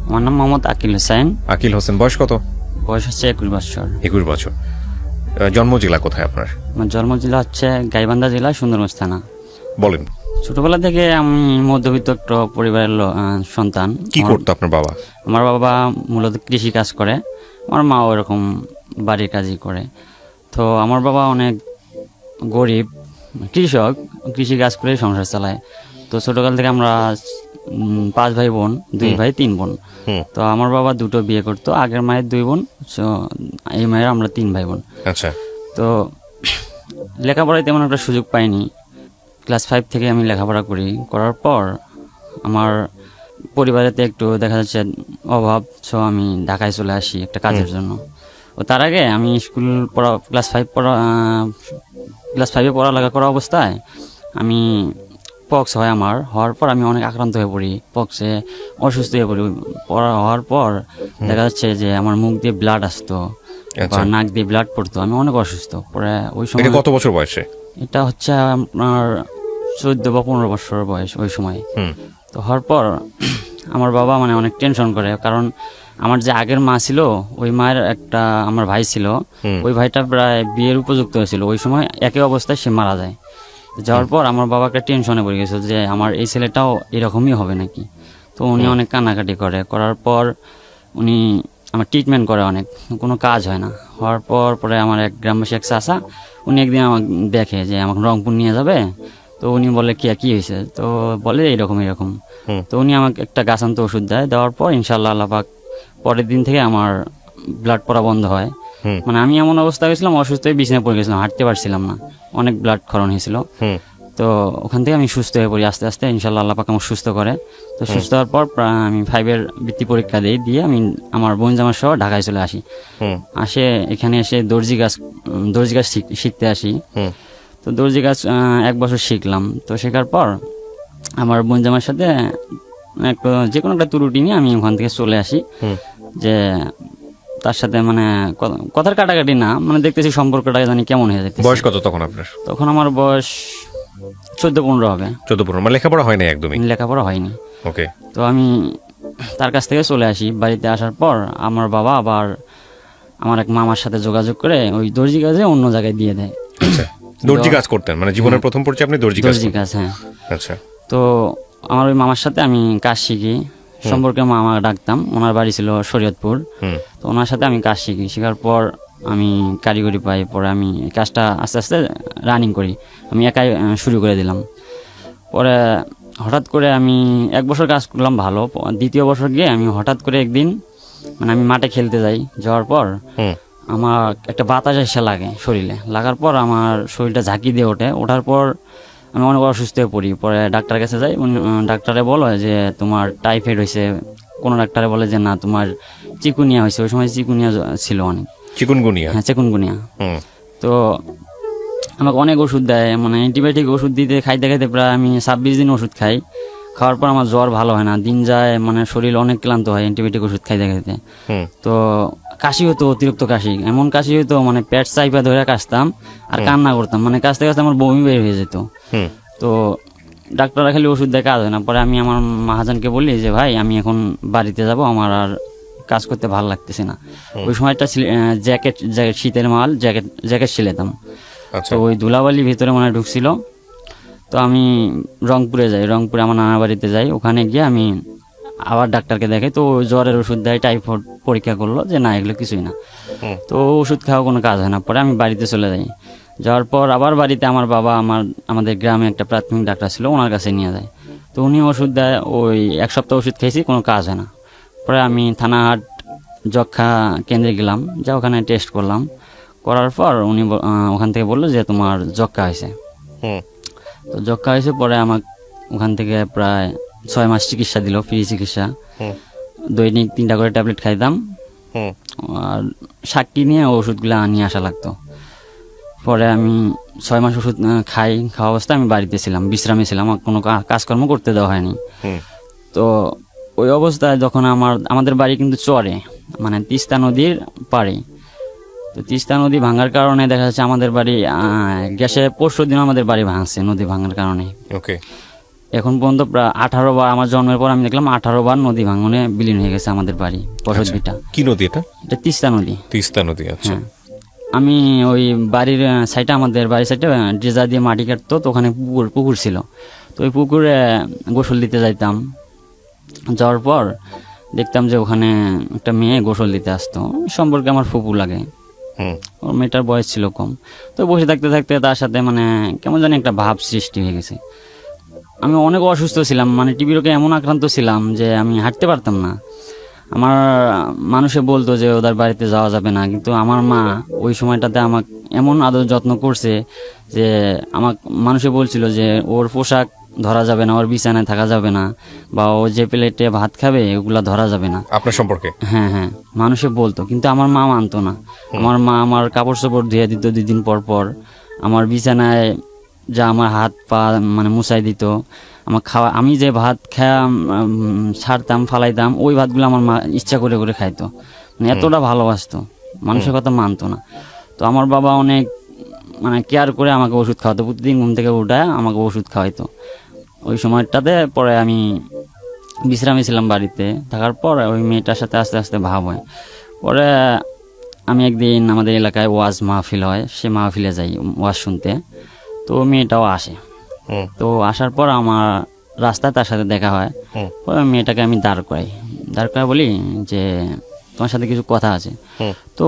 আমার নাম মোহাম্মদ আকিল হোসেন। আকিল হোসেন, বয়স কত? বয়স হচ্ছে 21 বছর। 21 বছর। জন্ম জেলা কোথায় আপনার? আমার জন্ম জেলা হচ্ছে গাইবান্ধা জেলা, সুন্দরগঞ্জ থানা। বলেন। ছোটবেলা থেকে আমি মধ্যবিত্ত একটা পরিবারের সন্তান। কি করতো আপনার বাবা? আমার বাবা মূলত কৃষি কাজ করে, আমার মা ওরকম বাড়ির কাজই করে। তো আমার বাবা অনেক গরিব কৃষক, কৃষি কাজ করে সংসার চালায়। তো ছোটকাল থেকে আমরা 5 ভাই বোন, 2 ভাই 3 বোন। তো আমার বাবা 2টো বিয়ে করতো, আগের মায়ের 2 বোন, এই মায়ের আমরা 3 ভাই বোন। আচ্ছা। তো লেখাপড়ায় তেমন একটা সুযোগ পাইনি। ক্লাস 5 থেকে আমি লেখাপড়া করার পর আমার পরিবারেতে একটু দেখা যাচ্ছে অভাব, সো আমি ঢাকায় চলে আসি একটা কাজের জন্য। ও তার আগে আমি স্কুল পড়া ক্লাস 5-এ পড়ালেখা করা অবস্থায় আমি পক্স হয়, আমার হওয়ার পর আমি অনেক আক্রান্ত হয়ে পড়ি, পক্সে অসুস্থ হয়ে পড়ি। হওয়ার পর দেখা যাচ্ছে যে আমার মুখ দিয়ে ব্লাড আসতো বা নাক দিয়ে ব্লাড পড়তো, আমি অনেক অসুস্থ। পরে ওই সময় কত বছর বয়সে? এটা হচ্ছে আপনার 14 বা 15 বছর বয়স ওই সময়। তো হওয়ার পর আমার বাবা মানে অনেক টেনশন করে, কারণ আমার যে আগের মা ছিল ওই মায়ের একটা আমার ভাই ছিল, ওই ভাইটা প্রায় বিয়ের উপযুক্ত হয়েছিল, ওই সময় একই অবস্থায় সে মারা যায়। যাওয়ার পর আমার বাবা একটা টেনশনে পড়ে গেছিল যে আমার এই ছেলেটাও এরকমই হবে নাকি। তো উনি অনেক কান্নাকাটি করার পর উনি আমার ট্রিটমেন্ট করে, অনেক কোনো কাজ হয় না। হওয়ার পরে আমার এক গ্রামবাসী এক চাচা, উনি একদিন আমাকে দেখে যে আমাকে রংপুর নিয়ে যাবে। তো উনি বলে কি হয়েছে? তো বলে এরকম। তো উনি আমাকে একটা গাছান্ত ওষুধ দেওয়ার পর ইনশাল্লাহ আল্লাহ পাক পরের দিন থেকে আমার ব্লাড পড়া বন্ধ হয়। মানে আমি এমন অবস্থা হয়েছিলাম, অসুস্থ হয়ে বিছানায় পড়ে গেছিলাম, হাঁটতে পারছিলাম না, অনেক ব্লাড ক্ষরণ হয়েছিল। তো ওখান থেকে আমি সুস্থ হয়ে পড়ি আস্তে আস্তে, ইনশাল্লাহ আল্লাহ পাক আমাকে সুস্থ করে। তো সুস্থ হওয়ার পর আমি 5-এর বৃত্তি পরীক্ষা দিয়ে আমি আমার বোন জামার সহ ঢাকায় চলে আসি। এখানে এসে দর্জি গাছ শিখতে আসি। তো দর্জি গাছ 1 বছর শিখলাম। তো শেখার পর আমার বোন জামার সাথে যে কোনো একটা ত্রুটি নিয়ে আমি ওখান থেকে চলে আসি, যে তার সাথে মানে কথার কাটাকাটি না, মানে দেখতেছি সম্পর্কটা জানি কেমন হয়ে যাচ্ছে। বয়স কত তখন আপনার? তখন আমার বয়স 14-15 হবে। 14-15, মানে লেখাপড়া হয় না একদমই? লেখাপড়া হয়নি। ওকে। তো আমি তার কাছ থেকে চলে আসি। বাড়িতে আসার পর আমার বাবা আবার আমার এক মামার সাথে যোগাযোগ করে ওই দর্জি কাজে অন্য জায়গায় দিয়ে দেয়। দর্জি কাজ করতেন মানে জীবনের প্রথম পর্যায়ে আপনি দর্জি কাজ? হ্যাঁ। আচ্ছা। তো আমার ওই মামার সাথে আমি কাজ শিখি, সম্পর্কে মামা ডাকতাম, ওনার বাড়ি ছিল শরীয়তপুর। তো ওনার সাথে আমি কাজ শেখার পর আমি কারিগরি পাই। পরে আমি কাজটা আস্তে আস্তে রানিং করি, আমি একাই শুরু করে দিলাম। পরে হঠাৎ করে আমি 1 বছর কাজ করলাম ভালো। 2য় বছর গিয়ে আমি হঠাৎ করে একদিন মানে আমি মাঠে খেলতে যাওয়ার পর আমার একটা বাতাস এসে লাগে শরীরে, লাগার পর আমার শরীরটা ঝাঁকি দিয়ে ওঠার পর আমি অনেক অসুস্থ হয়ে পড়ি। পরে ডাক্তারের কাছে যাই, ডাক্তারে বলে যে তোমার টাইফয়েড হয়েছে, কোনো ডাক্তারে বলে যে না তোমার চিকুনিয়া হয়েছে। ওই সময় চিকুনিয়া ছিল অনেক। চিকুনগুনিয়া? হ্যাঁ, চিকুনগুনিয়া। তো আমাকে অনেক ওষুধ দেয়, মানে অ্যান্টিবায়োটিক ওষুধ খাইতে প্রায় আমি 26 দিন ওষুধ খাই। খাওয়ার পর আমার জ্বর ভালো হয় না, দিন যায়, মানে শরীর অনেক ক্লান্ত হয় অ্যান্টিবায়োটিক ওষুধ খাইতে। তো কাশি হতো, অতিরিক্ত কাশি, এমন কাশি হতো মানে পেট চাইপা ধরে কাশতাম আর কান্না করতাম, মানে কাশতে কাশতে আমার বমি বের হয়ে যেত। তো ডাক্তাররা খালি ওষুধ দিয়ে কাজ হয় না। পরে আমি আমার মহাজনকে বলি যে ভাই আমি এখন বাড়িতে যাব, আমার আর কাজ করতে ভালো লাগতেছে না। ওই সময়টা জ্যাকেট শীতের মাল জ্যাকেট সিলেতাম। তো ওই ধুলাবালি ভিতরে মনে ঢুকছিল। তো আমি রংপুরে আমার নানা বাড়িতে যাই। ওখানে গিয়ে আমি আবার ডাক্তারকে দেখে, তো জ্বরের ওষুধ দেয়, টাইফয়েড পরীক্ষা করলো যে না এগুলো কিছুই না। তো ওষুধ খাওয়া কোনো কাজ হয় না। পরে আমি বাড়িতে চলে যাই। যাওয়ার পর আবার বাড়িতে আমার বাবা আমাদের গ্রামে একটা প্রাথমিক ডাক্তার ছিল, ওনার কাছে নিয়ে যায়। তো উনি ওষুধ দেয়, ওই 1 সপ্তাহ ওষুধ খেয়েছি, কোনো কাজ হয় না। পরে আমি থানাহাট যক্ষা কেন্দ্রে গেলাম, ওখানে টেস্ট করার পর উনি ওখান থেকে বললো যে তোমার যক্ষা হয়েছে। তো যক্ষা হয়েছে, পরে আমাকে ওখান থেকে প্রায় 6 মাস চিকিৎসা দিল, ফ্রি চিকিৎসা। দৈনিক 3টা করে ট্যাবলেট খাইতাম, আর সাক্ষী নিয়ে ওষুধগুলো নিয়ে আসা লাগতো। পরে আমি 6 মাস ওষুধ খাওয়া অবস্থায় আমি বাড়িতে ছিলাম, বিশ্রামে ছিলাম, কোনো কাজকর্ম করতে দেওয়া হয়নি। তো ওই অবস্থায় যখন আমাদের বাড়ি কিন্তু চরে, মানে তিস্তা নদীর পাড়ে। তো তিস্তা নদী ভাঙার কারণে দেখা যাচ্ছে আমাদের বাড়ি গ্যাসে 5 দিন আমাদের বাড়ি ভাঙছে নদী ভাঙার কারণে। এখন পর্যন্ত প্রায় 18 বার, আমার জন্মের পর আমি দেখলাম 18 বার নদী ভাঙনে বিলীন হয়ে গেছে আমাদের বাড়ি বসতভিটা। কি নদী এটা? এটা তিস্তা নদী। তিস্তা নদী, আচ্ছা। হ্যাঁ, আমি ওই বাড়ির সাইডে, আমাদের বাড়ির সাইডে ড্রেজার দিয়ে মাটি কাটতো, তো ওখানে পুকুর ছিল, তো ওই পুকুরে গোসল দিতে যাইতাম। যাওয়ার পর দেখতাম যে ওখানে একটা মেয়ে গোসল দিতে আসতো, সম্পর্কে আমার ফুপু লাগে। ওর মেয়েটার বয়স ছিল কম, তো বসে থাকতে থাকতে তার সাথে মানে কেমন জানি একটা ভাব সৃষ্টি হয়ে গেছে। আমি অনেক অসুস্থ ছিলাম, মানে টিবি রোগে এমন আক্রান্ত ছিলাম যে আমি হাঁটতে পারতাম না। আমার মানুষে বলতো যে ওদের বাড়িতে যাওয়া যাবে না, কিন্তু আমার মা ওই সময়টাতে আমাকে এমন আদর যত্ন করছে যে আমাকে মানুষে বলছিল যে ওর পোশাক ধরা যাবে না, ওর বিছানায় থাকা যাবে না, বা ও যে প্লেটে ভাত খাবে ওগুলা ধরা যাবে না। আপনার সম্পর্কে? হ্যাঁ হ্যাঁ, মানুষে বলতো, কিন্তু আমার মা মানতো না। আমার মা আমার কাপড় চোপড় ধুয়ে দিত 2 দিন পর পর, আমার বিছানায় যা আমার হাত পা মানে মুছাই দিত, আমার খাওয়া, আমি যে ভাত খাওয়া ছাড়তাম ফালাইতাম, ওই ভাতগুলো আমার মা ইচ্ছা করে করে খাইতো, মানে এতটা ভালোবাসতো, মানুষের কথা মানতো না। তো আমার বাবা অনেক মানে কেয়ার করে আমাকে ওষুধ খাওয়াতো, প্রতিদিন ঘুম থেকে উঠায় আমাকে ওষুধ খাওয়াইতো। ওই সময়টাতে পরে আমি বিশ্রামে ছিলাম বাড়িতে, থাকার পর ওই মেয়েটার সাথে আস্তে আস্তে ভাব হয়। পরে আমি একদিন আমাদের এলাকায় ওয়াজ মাহফিল হয়, সে মাহফিলে যাই ওয়াজ শুনতে, তো মেয়েটাও আসে। তো আসার পর আমার রাস্তায় তার সাথে দেখা হয়। পরে মেয়েটাকে আমি দাঁড় করাই বলি যে তোমার সাথে কিছু কথা আছে। তো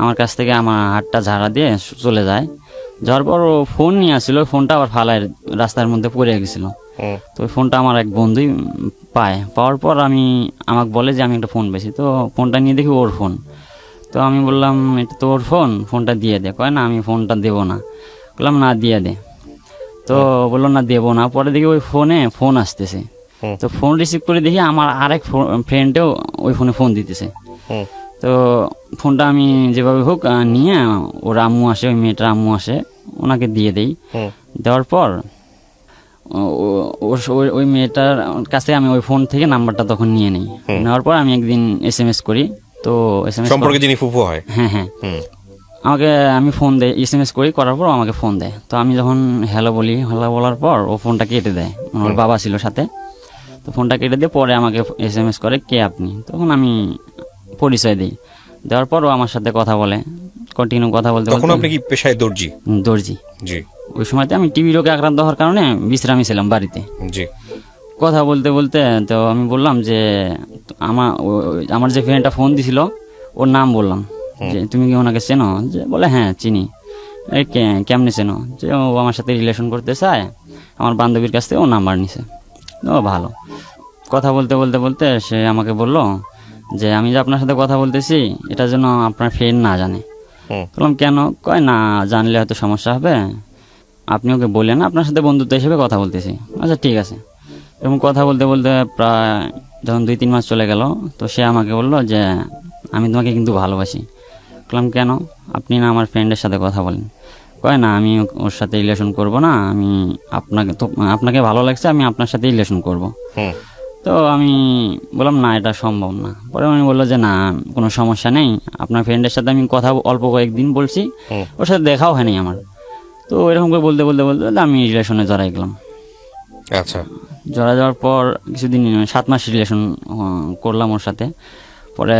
আমার কাছ থেকে আমার হাতটা ঝাড়া দিয়ে চলে যায়। যাওয়ার পর ও ফোন নিয়ে আসছিল, ফোনটা আবার ফালায় রাস্তার মধ্যে পড়ে গেছিল। তো ওই ফোনটা আমার এক বন্ধুই পাওয়ার পর আমাকে বলে যে আমি একটা ফোন পেয়েছি। তো ফোনটা নিয়ে দেখি ওর ফোন। তো আমি বললাম এটা তো ওর ফোনটা দিয়ে দে। কয় না আমি ফোনটা দেবো না। বললাম না দিয়ে দে। তো বললো না দেবো না। পরে দেখি ওই ফোন আসতেছে। তো ফোন রিসিভ করে দেখি আমার আরেক ফ্রেন্ডেও ওই ফোনে ফোন দিতেছে। তো ফোনটা আমি যেভাবে হোক নিয়ে ওর আম্মু আসে, ওই মেয়েটার আম্মু আসে, ওনাকে দিয়ে দেই। দেওয়ার পর ওই মেয়েটার কাছে আমি ওই ফোন থেকে নাম্বারটা তখন নিয়ে নিই। নেওয়ার পর আমি একদিন SMS করি। তো SMS সম্পর্কে যিনি ফুফু হয়, হ্যাঁ হ্যাঁ, আমি ফোন দেয়, SMS করার পর আমাকে ফোন দেয়। তো আমি যখন হ্যালো বলার পর ও ফোনটা কেটে দেয়। ওর বাবা ছিল সাথে। তো ফোনটা কেটে দিয়ে পরে আমাকে SMS করে কে আপনি। তখন আমি পরিচয় দিই। দেওয়ার পর ও আমার সাথে কথা বলে, কন্টিনিউ কথা বলতে। তখন আপনি কি পেশায় দর্জি? দর্জি, জি। ওই সময়তে আমি টিবি রোগে আক্রান্ত হওয়ার কারণে বিশ্রামে ছিলাম বাড়িতে। জি। কথা বলতে বলতে তো আমি বললাম যে আমার যে ফ্রেন্ডটা ফোন দিছিল ওর নাম বললাম যে তুমি কি ওনাকে চেনো? যে বলে হ্যাঁ চিনি। কেমনে চেনো? যে ও আমার সাথে রিলেশন করতে চায়, আমার বান্ধবীর কাছ থেকে ও নাম্বার নিছে। ও ভালো। কথা বলতে বলতে বলতে সে আমাকে বলল যে আমি যে আপনার সাথে কথা বলতেছি এটা যেন আপনার ফ্রেন্ড না জানে। বললাম কেন? কয় না জানলে হয়তো সমস্যা হবে, আপনি ওকে বললেন আপনার সাথে বন্ধুত্ব হিসেবে কথা বলতেছি। আচ্ছা ঠিক আছে। এবং কথা বলতে বলতে প্রায় যখন 2-3 মাস চলে গেল, তো সে আমাকে বললো যে আমি তোমাকে কিন্তু ভালোবাসি। বললাম কেন? আপনি না আমার ফ্রেন্ডের সাথে কথা বলেন। কয় না আমি ওর সাথে রিলেশন করব না, আমি আপনাকে ভালো লাগছে, আমি আপনার সাথে রিলেশন করব। তো আমি বললাম না এটা সম্ভব না। পরে উনি বললো যে না কোনো সমস্যা নেই, আপনার ফ্রেন্ডের সাথে আমি কথা অল্প কয়েকদিন বলছি, ওর সাথে দেখাও হয়নি আমার। তো এরকম করে বলতে বলতে বলতে আমি রিলেশনে জড়াই গেলাম। আচ্ছা। জড়া যাওয়ার পর কিছুদিন 7 মাস রিলেশন করলাম ওর সাথে। পরে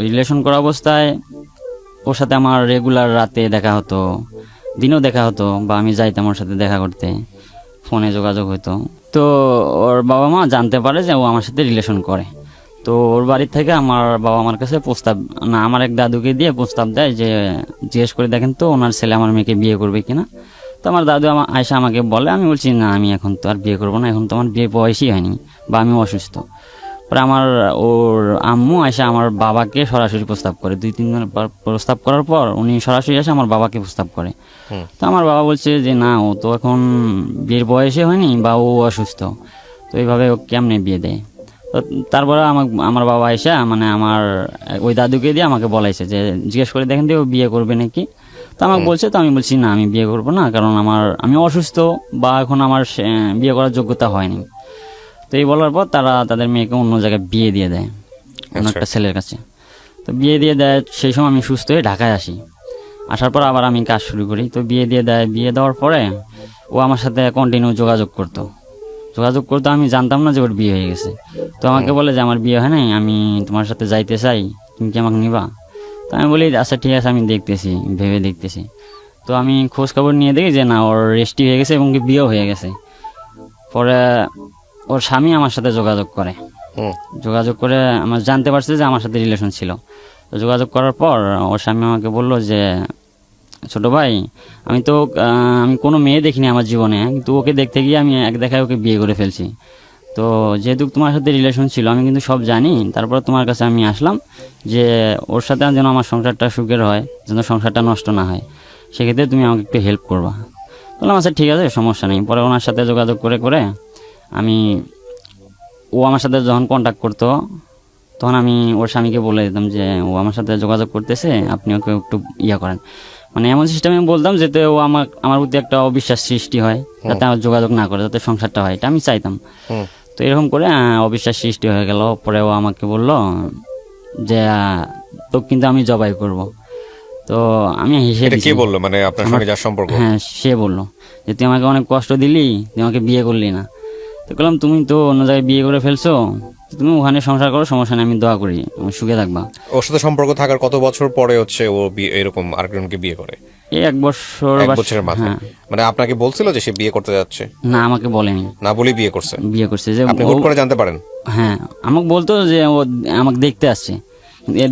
রিলেশন করা অবস্থায় ওর সাথে আমার রেগুলার রাতে দেখা হতো, দিনেও দেখা হতো, বা আমি যাইতাম ওর সাথে দেখা করতে, ফোনে যোগাযোগ হতো। তো ওর বাবা মা জানতে পারে যে ও আমার সাথে রিলেশন করে। তো ওর বাড়ির থেকে আমার বাবা আমার কাছে আমার এক দাদুকে দিয়ে প্রস্তাব দেয় যে জিজ্ঞেস করে দেখেন তো ওনার ছেলে আমার মেয়েকে বিয়ে করবে কিনা। তো আমার দাদু আয়সা আমাকে বলে, আমি বলছি না আমি এখন তো আর বিয়ে করবো না, এখন তো আমার বিয়ে বয়সই হয়নি, বা আমি অসুস্থ। পরে ওর আম্মু আয়সা আমার বাবাকে সরাসরি প্রস্তাব করে। 2-3 জন প্রস্তাব করার পর উনি সরাসরি এসে আমার বাবাকে প্রস্তাব করে। তো আমার বাবা বলছে যে না ও তো এখন বিয়ের বয়সে হয়নি, বা ও অসুস্থ, তো এইভাবে ও কেমনে বিয়ে দেয়। তো তারপরে আমার বাবা এসে মানে আমার ওই দাদুকে দিয়ে আমাকে বলাইছে যে জিজ্ঞেস করে দেখেন ও বিয়ে করবে নাকি। তো আমাকে বলছে, তো আমি বলছি না আমি বিয়ে করবো না, কারণ আমি অসুস্থ, বা এখন আমার বিয়ে করার যোগ্যতা হয়নি। তো এই বলার পর তারা তাদের মেয়েকে অন্য জায়গায় বিয়ে দিয়ে দেয়, অন্য একটা ছেলের কাছে। তো বিয়ে দিয়ে দেয়, সেই সময় আমি সুস্থ হয়ে ঢাকায় আসি। আসার পর আবার আমি কাজ শুরু করি। তো বিয়ে দিয়ে দেয়। বিয়ে দেওয়ার পরে ও আমার সাথে কন্টিনিউ যোগাযোগ করতো, যোগাযোগ করতো, আমি জানতাম না যে ওর বিয়ে হয়ে গেছে। তো আমাকে বলে যে আমার বিয়ে হয় নাই, আমি তোমার সাথে যাইতে চাই, তুমি কি আমাকে নিবা? তো আমি বলি আচ্ছা ঠিক আছে, আমি দেখতেছি, ভেবে দেখতেছি। তো আমি খোঁজ খবর নিয়ে দেখি যে না, ওর রেস্টি হয়ে গেছে এবং কি বিয়েও হয়ে গেছে। পরে ওর স্বামী আমার সাথে যোগাযোগ করে, যোগাযোগ করে আমার জানতে পারছে যে আমার সাথে রিলেশন ছিল। তো যোগাযোগ করার পর ওর স্বামী আমাকে বলল যে ছোট ভাই, আমি কোনো মেয়ে দেখিনি আমার জীবনে, কিন্তু ওকে দেখতে গিয়ে আমি এক দেখায় ওকে বিয়ে করে ফেলছি। তো যেহেতু তোমার সাথে রিলেশন ছিল, আমি কিন্তু সব জানি, তারপর তোমার কাছে আমি আসলাম যে ওর সাথে যেন আমার সংসারটা সুখের হয়, যেন সংসারটা নষ্ট না হয়, সেক্ষেত্রে তুমি আমাকে একটু হেল্প করবা। বললাম আচ্ছা ঠিক আছে, সমস্যা নেই। পরে ওনার সাথে যোগাযোগ করে করে ও আমার সাথে যখন কন্ট্যাক্ট করতো, তখন আমি ওর স্বামীকে বলে দিতাম যে ও আমার সাথে যোগাযোগ করতেছে, আপনি ওকে একটু ইয়া করেন। মানে এমন সিস্টেমে আমার বলতাম যাতে ও আমার প্রতি একটা অবিশ্বাস সৃষ্টি হয়, যাতে আমার যোগাযোগ না করে, যাতে সংসারটা হয়, এটা আমি চাইতাম। তো এরকম করে অবিশ্বাস সৃষ্টি হয়ে গেল। পরে ও আমাকে বলল যে তো কিন্তু আমি জবাই করব। তো আমি হেসে এটা দিছি। কে বললো, মানে আপনার সঙ্গে যার সম্পর্ক? হ্যাঁ, সে বললো যে তুই আমাকে অনেক কষ্ট দিলি, তুই আমাকে বিয়ে করলি না। তো বললাম তুমি তো অন্য জায়গায় বিয়ে করে ফেলছো, তুমি ওখানে সংসার করো, সমস্যা নেই, আমি দোয়া করি তুমি সুখে থাকবা। ওর সাথে সম্পর্ক থাকার কত বছর পরে হচ্ছে ও এরকম আরেকজনকে বিয়ে করে? এই 1 বছর 1 বছরের মাথায়? হ্যাঁ। মানে আপনাকে বলছিল যে সে বিয়ে করতে যাচ্ছে? না, আমাকে বলেনি। না বলেই বিয়ে করছে? বিয়ে করছে যে আপনি হুট করে জানতে পারেন? হ্যাঁ, আমাকে বলতো যে ও আমাকে দেখতে আসছে,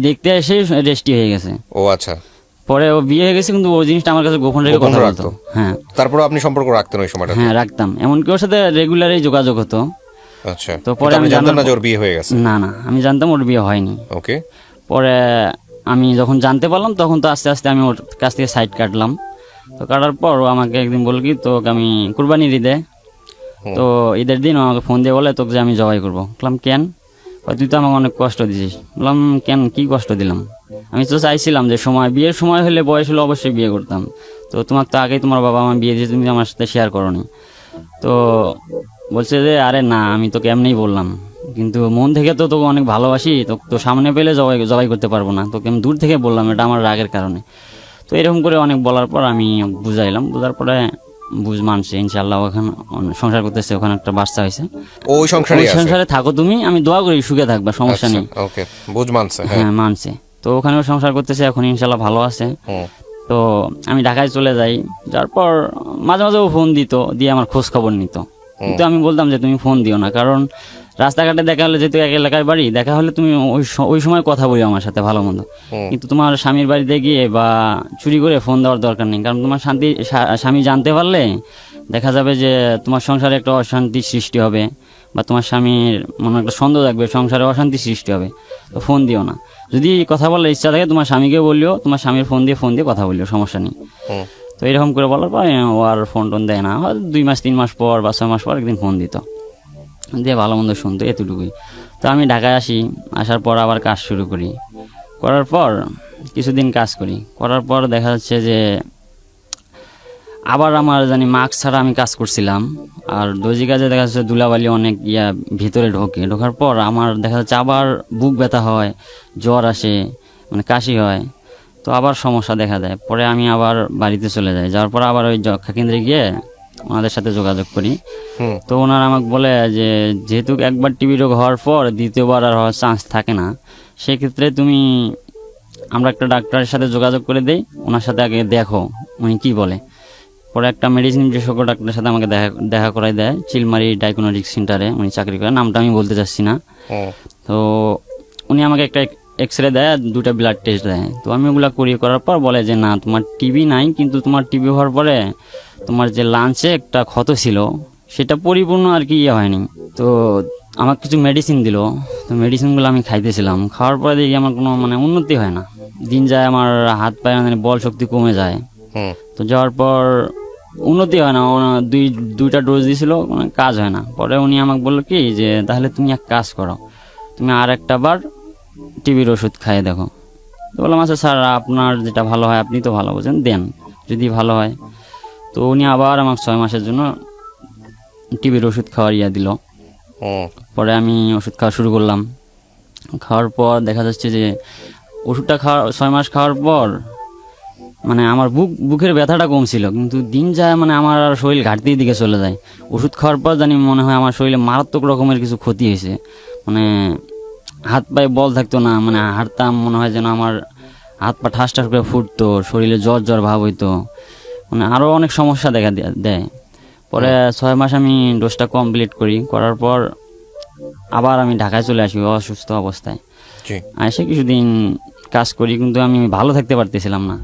দেখতে এসে রেস্টি হয়ে গেছে। ও আচ্ছা। পরে ও বিয়ে হয়ে গেছে, কিন্তু ওই জিনিসটা আমার কাছে গোপন রেখে গোপন কথা রাখতো? বলতো। হ্যাঁ। তারপরে আপনি সম্পর্ক রাখতেন ওই সময়টা? হ্যাঁ, রাখতাম, এমনকি ওর সাথে রেগুলারই যোগাযোগ হতো। আচ্ছা। তো পরে আমি আমি জানতাম না যে ওর বিয়ে হয়ে গেছে? না না, আমি জানতাম ওর বিয়ে হয়নি। ওকে। পরে আমি যখন জানতে পারলাম, তখন তো আস্তে আস্তে আমি ওর কাছ থেকে সাইড কাটলাম। তো কাটার পর ও আমাকে একদিন বলল কি, তোকে আমি কুরবানির ঈদে, তো ঈদের দিন ও আমাকে ফোন দিয়ে বলে তোকে যে আমি জবাই করবো। বললাম কেন? তুই তো আমাকে অনেক কষ্ট দিছিস। বললাম কেন, কি কষ্ট দিলাম? আমি তো চাইছিলাম যে বিয়ের সময় হলে, বয়স হলে অবশ্যই বিয়ে করতাম। তো তোমাকে তো আগেই তোমার বাবা মা বিয়ে দিয়েছে, তুমি আমার সাথে শেয়ার করোনি। তো বলছে যে আরে না, আমি তোকে এমনিই বললাম, কিন্তু মন থেকে তো তোকে অনেক ভালোবাসি, তো সামনে পেলে জবাই করতে পারবো না, তোকে আমি দূর থেকে বললাম, এটা আমার রাগের কারণে। তো এরকম করে অনেক বলার পর আমি বুঝাইলাম, বোঝার পরে মানছে, ইনশাল্লাহ ওখানে সংসার করতেছে, ওখানে একটা বাচ্চা হয়েছে। ওই সংসারে থাকো তুমি, আমি দোয়া করি সুখে থাকবা, সমস্যা নেই। ওকে, মানছে? হ্যাঁ, মানছে। তো ওখানেও সংসার করতেছে, এখন ইনশাল্লাহ ভালো আছে। তো আমি ঢাকায় চলে যাই, যার পর মাঝে মাঝে ও ফোন দিত, দিয়ে আমার খোঁজ খবর নিত। কিন্তু আমি বলতাম যে তুমি ফোন দিও না, কারণ রাস্তাঘাটে দেখা হলে, যেহেতু এক এলাকায় বাড়ি, দেখা হলে তুমি ওই সময় কথা বলি আমার সাথে ভালো মন্দ, কিন্তু তোমার স্বামীর বাড়িতে গিয়ে বা চুরি করে ফোন দেওয়ার দরকার নেই। কারণ তোমার স্বামী জানতে পারলে দেখা যাবে যে তোমার সংসারে একটা অশান্তি সৃষ্টি হবে, বা তোমার স্বামীর মনে একটা সন্দেহ থাকবে, সংসারে অশান্তি সৃষ্টি হবে। তো ফোন দিও না। যদি কথা বলার ইচ্ছা থাকে তোমার স্বামীকে বলিও, তোমার স্বামীর ফোন দিয়ে কথা বলিও, সমস্যা নেই। তো এরকম করে বলার পর ও আর ফোন টোন দেয় না। 2 মাস 3 মাস পর বা 6 মাস পর একদিন ফোন দিত, দিয়ে ভালো মন্দ শুনতো, এতটুকুই। তো আমি ঢাকায় আসি, আসার পর আবার কাজ শুরু করি। করার পর কিছুদিন কাজ করার পর দেখা যাচ্ছে যে আবার আমার মাস্ক ছাড়া আমি কাজ করছিলাম। আর দর্জি কাজে দেখা যাচ্ছে ধুলাবালি অনেক ভিতরে ঢোকার পর আমার দেখা যাচ্ছে আবার বুক ব্যথা হয়, জ্বর আসে, কাশি হয়। তো আবার সমস্যা দেখা দেয়। পরে আমি আবার বাড়িতে চলে যাই, যাওয়ার পর আবার ওই যক্ষা কেন্দ্রে গিয়ে ওনাদের সাথে যোগাযোগ করি। তো ওনারা আমাকে বলে যে যেহেতু একবার টিবি রোগ হওয়ার পর দ্বিতীয়বার আর হওয়ার চান্স থাকে না, সেক্ষেত্রে আমরা একটা ডাক্তারের সাথে যোগাযোগ করে দেই, ওনার সাথে আগে দেখো উনি কি বলে। পরে একটা মেডিসিন বিশেষজ্ঞ ডাক্তারের সাথে আমাকে দেখা করাই দেয়, চিলমারি ডায়াগনস্টিক সেন্টারে উনি চাকরি করেন, নামটা আমি বলতে চাচ্ছি না। তো উনি আমাকে একটা এক্সরে দেয়, 2টা ব্লাড টেস্ট দেয়। তো আমি ওগুলো করার পর বলে যে না, তোমার টিবি নাই, কিন্তু তোমার টিবি হওয়ার পরে তোমার যে লাঞ্চে একটা ক্ষত ছিল, সেটা পরিপূর্ণ আর কি হয়নি। তো আমার কিছু মেডিসিন দিল, তো মেডিসিনগুলো আমি খাইতেছিলাম। খাওয়ার পরে দেখি আমার কোনো উন্নতি হয় না, দিন যায়, আমার হাত পায়ে বল শক্তি কমে যায়। তো যাওয়ার পর উন্নতি হয় না, 2টা ডোজ দিয়েছিল, কাজ হয় না। পরে উনি আমাকে বললো কি যে তাহলে তুমি এক কাজ করো, তুমি আর একটা বার টিবির ওষুধ খাইয়ে দেখো। তো বললাম আচ্ছা স্যার, আপনার যেটা ভালো হয়, আপনি তো ভালো বোঝেন, দেন যদি ভালো হয়। তো উনি আবার আমাকে 6 মাসের জন্য টিবির ওষুধ খাওয়ার দিল। পরে আমি ওষুধ খাওয়া শুরু করলাম। খাওয়ার পর দেখা যাচ্ছে যে ওষুধটা 6 মাস খাওয়ার পর মানে আমার বুকের ব্যথাটা কম ছিল, কিন্তু দিন যায় মানে আমার আর শরীর ঘাটতির দিকে চলে যায়। ওষুধ খাওয়ার পর জানি মনে হয় আমার শরীরে মারাত্মক রকমের কিছু ক্ষতি হয়েছে। মানে হাত পায়ে বল থাকতো না, মানে হাঁটতাম মনে হয় যেন আমার হাত পা ঠাস ঠাস করে ফুটতো, শরীরে জ্বর জ্বর ভাব হইতো, মানে আরও অনেক সমস্যা দেখা দেয়। পরে 6 মাস আমি ডোজটা কমপ্লিট করার পর আবার আমি ঢাকায় চলে আসি অসুস্থ অবস্থায়। জি। এসে কিছুদিন কাজ করি, কিন্তু আমি ভালো থাকতে পারতেছিলাম না।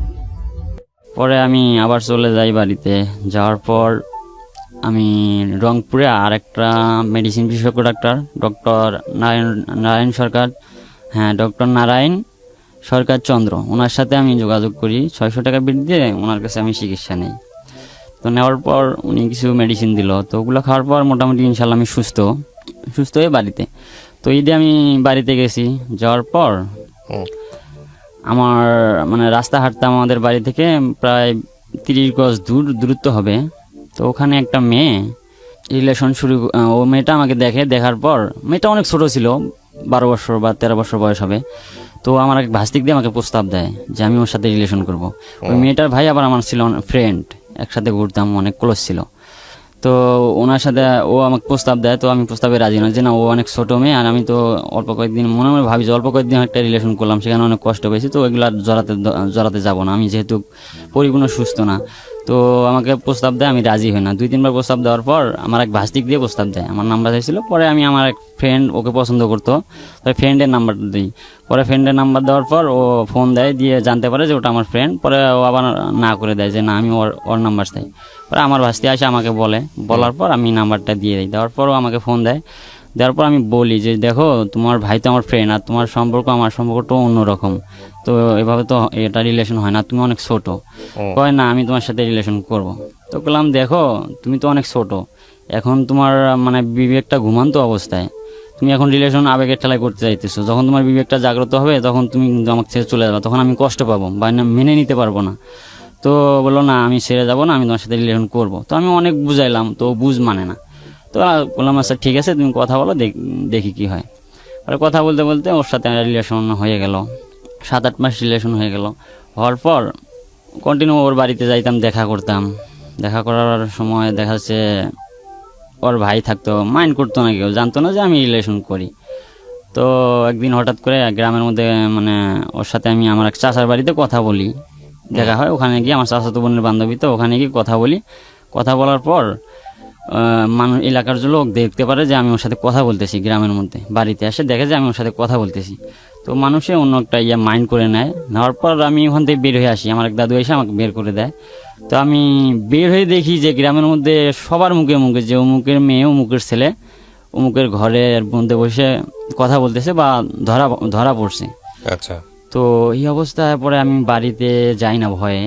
পরে আমি আবার চলে যাই বাড়িতে। যাওয়ার পর আমি রংপুরে আর একটা মেডিসিন বিশেষজ্ঞ ডক্টর নারায়ণ সরকার, হ্যাঁ ডক্টর নারায়ণ সরকার চন্দ্র, ওনার সাথে আমি যোগাযোগ করি। 600 টাকা বিল দিয়ে ওনার কাছে আমি চিকিৎসা নেই। তো নেওয়ার পর উনি কিছু মেডিসিন দিল, তো ওগুলো খাওয়ার পর মোটামুটি ইনশাল্লাহ আমি সুস্থ হয়ে বাড়িতে। তো ঈদে আমি বাড়িতে গেছি। যাওয়ার পর আমার মানে রাস্তা হাঁটতাম আমাদের বাড়ি থেকে প্রায় 30 গজ দূরত্ব হবে। তো ওখানে একটা মেয়ে রিলেশন ও মেয়েটা আমাকে দেখার পর, মেয়েটা অনেক ছোট ছিল, 12 বছর বা 13 বছর বয়স হবে। তো আমার এক ভাস্তিক দিয়ে আমাকে প্রস্তাব দেয় যে আমি ওর সাথে রিলেশন করব। ওই মেয়েটার ভাই আবার আমার ছিল ফ্রেন্ড, একসাথে ঘুরতাম, অনেক ক্লোজ ছিল। তো ওনার সাথে ও আমাকে প্রস্তাব দেয়, তো আমি প্রস্তাবে রাজি নই, যে না ও অনেক ছোটো মেয়ে, আর আমি তো অল্প কয়েকদিন মনে মনে ভাবি যে অল্প কয়েকদিন একটা রিলেশন করলাম, সেখানে অনেক কষ্ট পেয়েছি, তো ওইগুলো জড়াতে যাবো না, আমি যেহেতু পরিপূর্ণ সুস্থ না। তো আমাকে প্রস্তাব দেয়, আমি রাজি হই না। 2-3 বার প্রস্তাব দেওয়ার পর আমার এক ভাস্তিক দিয়ে প্রস্তাব দেয়, আমার নাম্বার চাইছিল। পরে আমি আমার এক ফ্রেন্ড ওকে পছন্দ করতো, তাই ফ্রেন্ডের নাম্বারটা দিই। পরে ফ্রেন্ডের নাম্বার দেওয়ার পর ও ফোন দেয়, দিয়ে জানতে পারে যে ওটা আমার ফ্রেন্ড। পরে ও আবার না করে দেয় যে না আমি ওর নাম্বার চাই। পরে আমার ভাস্তি আসে আমাকে বলার পর আমি নাম্বারটা দিয়ে দিই। দেওয়ার পরও আমাকে ফোন দেওয়ার পর আমি বলি যে দেখো তোমার ভাই তো আমার ফ্রেন্ড, আর তোমার সম্পর্ক আমার সম্পর্কটা অন্যরকম, তো এভাবে তো এটা রিলেশন হয় না, তুমি অনেক ছোট। কয় না আমি তোমার সাথে রিলেশন করব। তো বললাম দেখো তুমি তো অনেক ছোট, এখন তোমার মানে বিবেকটা ঘুমান্ত অবস্থায়, তুমি এখন রিলেশন আবেগের ঠেলায় করতে চাইতেছো। যখন তোমার বিবেকটা জাগ্রত হবে তখন তুমি কিন্তু আমাকে ছেড়ে চলে যাবে, তখন আমি কষ্ট পাবো বা মেনে নিতে পারবো না। তো বললো না আমি ছেড়ে যাবো না, আমি তোমার সাথে রিলেশন করবো। তো আমি অনেক বুঝাইলাম, তো মানে না। তো বললাম আচ্ছা ঠিক আছে তুমি কথা বলো, দেখি কি হয়। আর কথা বলতে বলতে ওর সাথে রিলেশন হয়ে গেল, 7-8 মাস রিলেশন হয়ে গেল। হওয়ার পর কন্টিনিউ ওর বাড়িতে যাইতাম, দেখা করতাম। দেখা করার সময় দেখা যাচ্ছে ওর ভাই থাকতো, মাইন্ড করতো না, কেউ জানতো না যে আমি রিলেশন করি। তো একদিন হঠাৎ করে গ্রামের মধ্যে মানে ওর সাথে আমি আমার এক চাচার বাড়িতে কথা বলি, দেখা হয়। ওখানে গিয়ে আমার চাচাতো বোনের বান্ধবী, তো ওখানে গিয়ে কথা বলি। কথা বলার পর মানুষ, এলাকার লোক দেখতে পারে যে আমি ওর সাথে কথা বলতেছি, গ্রামের মধ্যে বাড়িতে এসে দেখে যে আমি ওর সাথে কথা বলতেছি। তো মানুষে অন্য একটা মাইন্ড করে নেওয়ার পর আমি ওখান থেকে বের হয়ে আসি। আমার এক দাদু এসে আমাকে বের করে দেয়। তো আমি বের হয়ে দেখি যে গ্রামের মধ্যে সবার মুখে মুখে যে অমুকের মেয়ে, অমুকের ছেলে, অমুকের ঘরের মধ্যে বসে কথা বলতেছে বা ধরা পড়ছে। আচ্ছা। তো এই অবস্থায় পরে আমি বাড়িতে যাই না ভয়ে,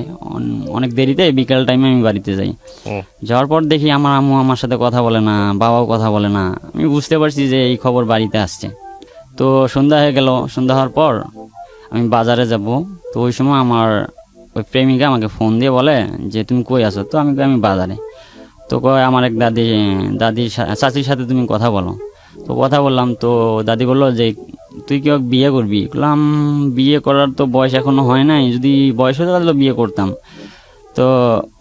অনেক দেরিতে বিকাল টাইমে আমি বাড়িতে যাই। যাওয়ার পর দেখি আমার আম্মু আমার সাথে কথা বলে না, বাবাও কথা বলে না। আমি বুঝতে পারছি যে এই খবর বাড়িতে আসছে। তো সন্ধ্যা হয়ে গেল। সন্ধ্যা হওয়ার পর আমি বাজারে যাব। তো ওই সময় আমার ওই প্রেমিকা আমাকে ফোন দিয়ে বলে যে তুমি কই আছো? তো আমি বাজারে। তো কয় আমার এক চাচির সাথে তুমি কথা বলো। তো কথা বললাম। তো দাদি বললো যে তুই কি ওকে বিয়ে করবি? বললাম বিয়ে করার তো বয়স এখনো হয় নাই, যদি বয়স হতো তাহলে বিয়ে করতাম। তো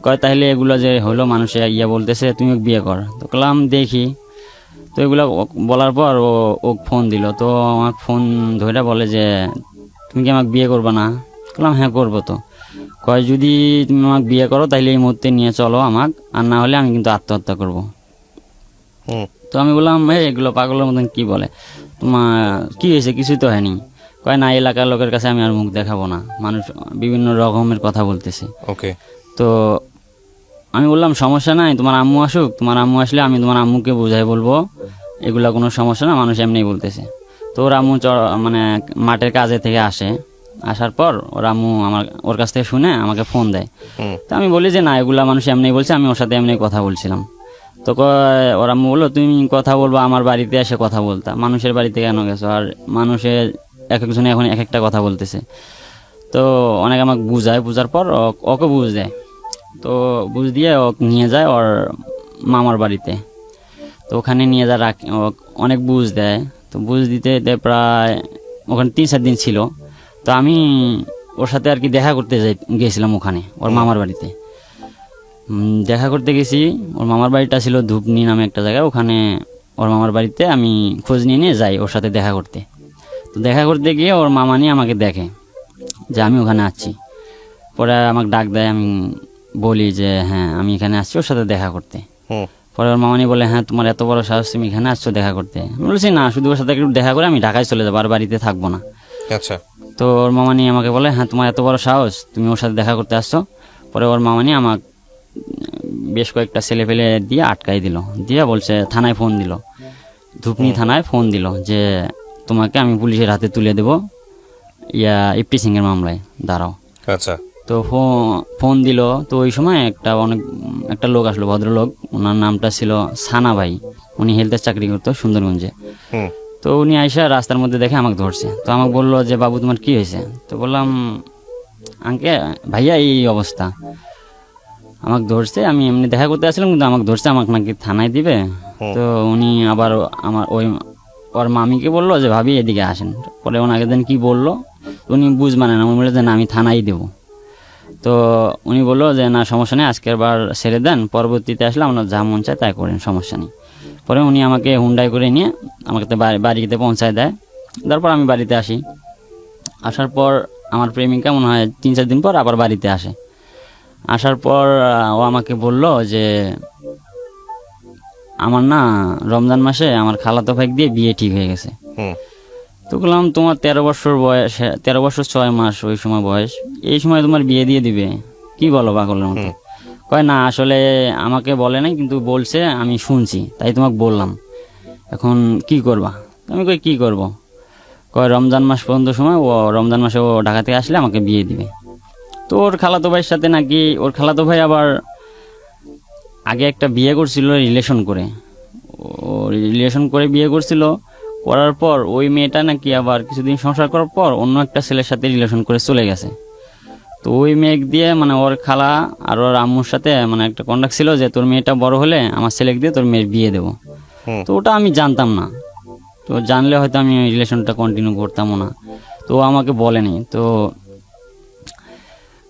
কয় তাহলে এগুলো যে হলো মানুষে বলতেছে তুমি ওকে বিয়ে কর। তো বললাম দেখি। তো এগুলো বলার পর ও ফোন দিল। তো আমাকে ফোন ধরে বলে যে তুমি কি আমাকে বিয়ে করবে না? বললাম হ্যাঁ করবো। তো কয় যদি তুমি আমাকে বিয়ে করো তাহলে এই মুহূর্তে নিয়ে চলো আমাকে, আর না হলে আমি কিন্তু আত্মহত্যা করব। তো আমি বললাম এগুলো পাগলের মতন কি বলে, তোমার কি হয়েছে? কিছুই তো হয়নি। কয় না এলাকার লোকের কাছে আমি আর মুখ দেখাবো না, মানুষ বিভিন্ন রকমের কথা বলতেছে। ওকে। তো আমি বললাম সমস্যা নাই, তোমার আম্মু আসুক, তোমার আম্মু আসলে আমি তোমার আম্মুকে বুঝাই বলবো, এগুলা কোনো সমস্যা না, মানুষ এমনিই বলতেছে। তো ওর আম্মু মানে মাঠের কাজে থেকে আসার পর ওর আম্মু ওর কাছ থেকে শুনে আমাকে ফোন দেয়। তো আমি বলি যে না এগুলা মানুষ এমনিই বলছে, আমি ওর সাথে এমনি কথা বলছিলাম। তো ওর আম্মু বললো তুমি কথা বলবো, আমার বাড়িতে এসে কথা বলতা, মানুষের বাড়িতে কেন গেছো? আর মানুষের এক একজনে এখন এক একটা কথা বলতেছে। তো অনেক আমাকে বুঝার পর ওকে বুঝ দেয়। তো বুঝ দিয়ে ও নিয়ে যায় ওর মামার বাড়িতে। তো ওখানে নিয়ে যা অনেক বুঝ দেয়। তো বুঝ দিতে প্রায় ওখানে 3-4 দিন ছিল। তো আমি ওর সাথে আর কি দেখা করতে গিয়েছিলাম ওখানে ওর মামার বাড়িতে। দেখা করতে গেছি, ওর মামার বাড়িটা ছিল ধূপনি নামে একটা জায়গায়, ওখানে ওর মামার বাড়িতে আমি খোঁজ নিয়ে নিয়ে যাই ওর সাথে দেখা করতে। তো দেখা করতে গিয়ে ওর মামা নিয়ে আমাকে দেখে যে আমি ওখানে আছি, পরে আমাকে ডাক দেয়, আমি বলি যে হ্যাঁ আমি এখানে আসছি ওর সাথে দেখা করতে। হুম। পরে ওর মামানি বলে হ্যাঁ তোমার এত বড় সাহস, তুমি এখানে আসছো দেখা করতে? আমি বলছি না, শুধু ওর সাথে একটু দেখা করে আমি ঢাকায় চলে যাবো, আর বাড়িতে থাকবো না। আচ্ছা। তো ওর মামানি আমাকে বলে হ্যাঁ তোমার এত বড় সাহস, তুমি ওর সাথে দেখা করতে আসছো? পরে ওর মামানি আমাকে বেশ কয়েকটা ছেলে ফেলে দিয়ে আটকাই দিল, দিয়ে বলছে থানায় ফোন দিল, ধূপনি থানায় ফোন দিল যে তোমাকে আমি পুলিশের হাতে তুলে দেবো ইফটিজিং এর মামলায়, দাঁড়াও। আচ্ছা। তো ফোন দিল। তো ওই সময় একটা লোক আসলো, ভদ্রলোক, ওনার নামটা ছিল সানা ভাই, উনি হেলথের চাকরি করতো সুন্দরগঞ্জে। হুম। তো উনি আইসা রাস্তার মধ্যে দেখে আমাকে ধরছে। তো আমাকে বললো যে বাবু তোমার কি হয়েছে? তো বললাম ভাইয়া এই অবস্থা, আমাকে ধরছে, আমি এমনি দেখা করতে আসছিলাম কিন্তু আমাকে ধরছে, আমাকে নাকি থানায় দিবে। তো উনি আবার আমার ওর মামিকে বললো যে ভাবি এদিকে আসেন। পরে ওনাকে দেন কি বললো উনি বুঝ মানে না, উনি বললো যে না আমি থানায় দেবো। তো উনি বললো যে না সমস্যা নেই, আজকের বার ছেড়ে দেন, পরবর্তীতে আসলে আপনার যা মন চায় তাই করেন, সমস্যা নেই। পরে উনি আমাকে হুন্ডাই করে নিয়ে আমাকে বাড়িতে পৌঁছায় দেয়। তারপর আমি বাড়িতে আসি। আসার পর আমার প্রেমিকা মনে হয় 3-4 দিন পর আবার বাড়িতে আসে। আসার পর ও আমাকে বলল যে আমার না রমজান মাসে আমার খালাতো ভাই দিয়ে বিয়ে ঠিক হয়ে গেছে। হুম। তো বললাম তোমার 13 বছর বয়স, 13 বছর 6 মাস ওই সময় বয়স, এই সময় তোমার বিয়ে দিয়ে দিবে? কি বলো পাগলের মতো? কয় না আসলে আমাকে বলে নাই, কিন্তু বলছে আমি শুনছি তাই তোমাকে বললাম, এখন কি করবা? আমি কই কি করব? কয় রমজান মাস পর্যন্ত সময়, ও রমজান মাসে ও ঢাকা থেকে আসলে আমাকে বিয়ে দিবে। তো ওর খালাতো ভাইয়ের সাথে নাকি, ওর খালাতো ভাই আবার আগে একটা বিয়ে করছিল রিলেশন করে, ও রিলেশন করে বিয়ে করছিল, করার পর ওই মেয়েটা নাকি আবার কিছুদিন সংসার করার পর অন্য একটা ছেলের সাথে রিলেশন করে চলে গেছে। তো ওই মেয়ে দিয়ে মানে ওর খালা আর ওর আম্মুর সাথে মানে একটা কন্ট্যাক্ট ছিল যে তোর মেয়েটা বড় হলে আমার ছেলেকে দিয়ে তোর মেয়ের বিয়ে দেবো। তো ওটা আমি জানতাম না, তো জানলে হয়তো আমি রিলেশনটা কন্টিনিউ করতামও না। তো ও আমাকে বলেনি। তো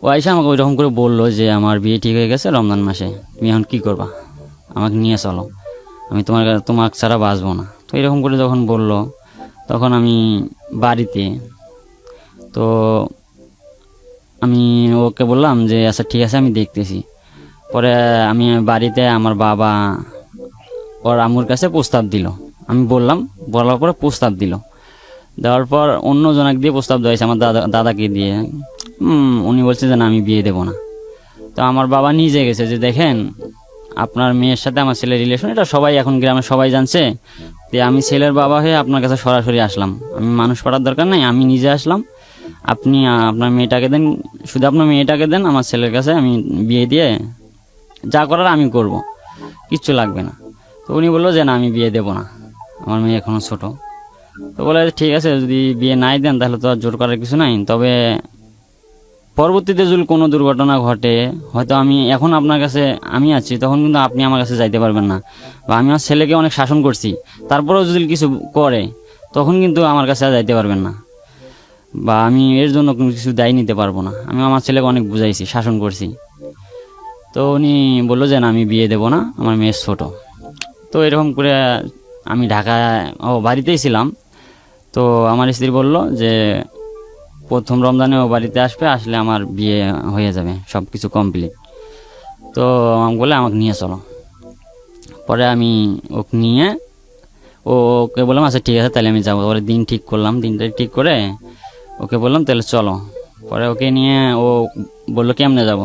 ও আইসা আমাকে ওইরকম করে বললো যে আমার বিয়ে ঠিক হয়ে গেছে রমজান মাসে, তুমি এখন কী করবা, আমাকে নিয়ে চলো, আমি তোমাকে ছাড়া বাঁচবো না। তো এরকম করে যখন বললো তখন আমি বাড়িতে, তো আমি ওকে বললাম যে আচ্ছা ঠিক আছে আমি দেখতেছি। পরে আমি বাড়িতে আমার বাবা ওর আম্মুর কাছে প্রস্তাব দিল, আমি বলার পরে প্রস্তাব দিল, দেওয়ার পর অন্য জনক দিয়ে প্রস্তাব দেওয়াইছে, আমার দাদাকে দিয়ে। উনি বলছে যে না আমি বিয়ে দেবো না। তো আমার বাবা নিজে গেছে যে দেখেন আপনার মেয়ের সাথে আমার ছেলের রিলেশন, এটা সবাই এখন গ্রামে সবাই জানছে, তো আমি ছেলের বাবা হয়ে আপনার কাছে সরাসরি আসলাম, আমি মানুষ পাঠার দরকার নাই, আমি নিজে আসলাম, আপনি আপনার মেয়েটাকে দেন, শুধু আপনার মেয়েটাকে দেন আমার ছেলের কাছে, আমি বিয়ে দিয়ে যা করার আমি করব, কিচ্ছু লাগবে না। তো উনি বললো যে না আমি বিয়ে দেবো না, আমার মেয়ে এখনো ছোট। তো বলে ঠিক আছে যদি বিয়ে নাই দেন তাহলে তো আর জোর করার কিছু নাই, তবে পরবর্তীতে যদি কোনো দুর্ঘটনা ঘটে, হয়তো আমি এখন আপনার কাছে আমি আছি, তখন কিন্তু আপনি আমার কাছে যাইতে পারবেন না, বা আমি আমার ছেলেকে অনেক শাসন করছি, তারপরেও যদি কিছু করে তখন কিন্তু আমার কাছে আর যাইতে পারবেন না, বা আমি এর জন্য কোনো কিছু দায়ী নিতে পারবো না, আমি আমার ছেলেকে অনেক বুঝাইছি, শাসন করছি। তো উনি বললো যে না আমি বিয়ে দেবো না, আমার মেয়ে ছোট। তো এরকম করে আমি ঢাকায় বাড়িতেই ছিলাম। তো আমার স্ত্রী বলল যে প্রথম রমজানে ও বাড়িতে আসবে, আসলে আমার বিয়ে হয়ে যাবে, সব কিছু কমপ্লিট। তো আমাকে বলে আমাকে নিয়ে চলো। পরে আমি ওকে নিয়ে ওকে বললাম আচ্ছা ঠিক আছে তাহলে আমি যাবো। পরে দিন ঠিক করলাম, দিনটা ঠিক করে ওকে বললাম তাহলে চলো। পরে ওকে নিয়ে ও বললো কেমনে যাব,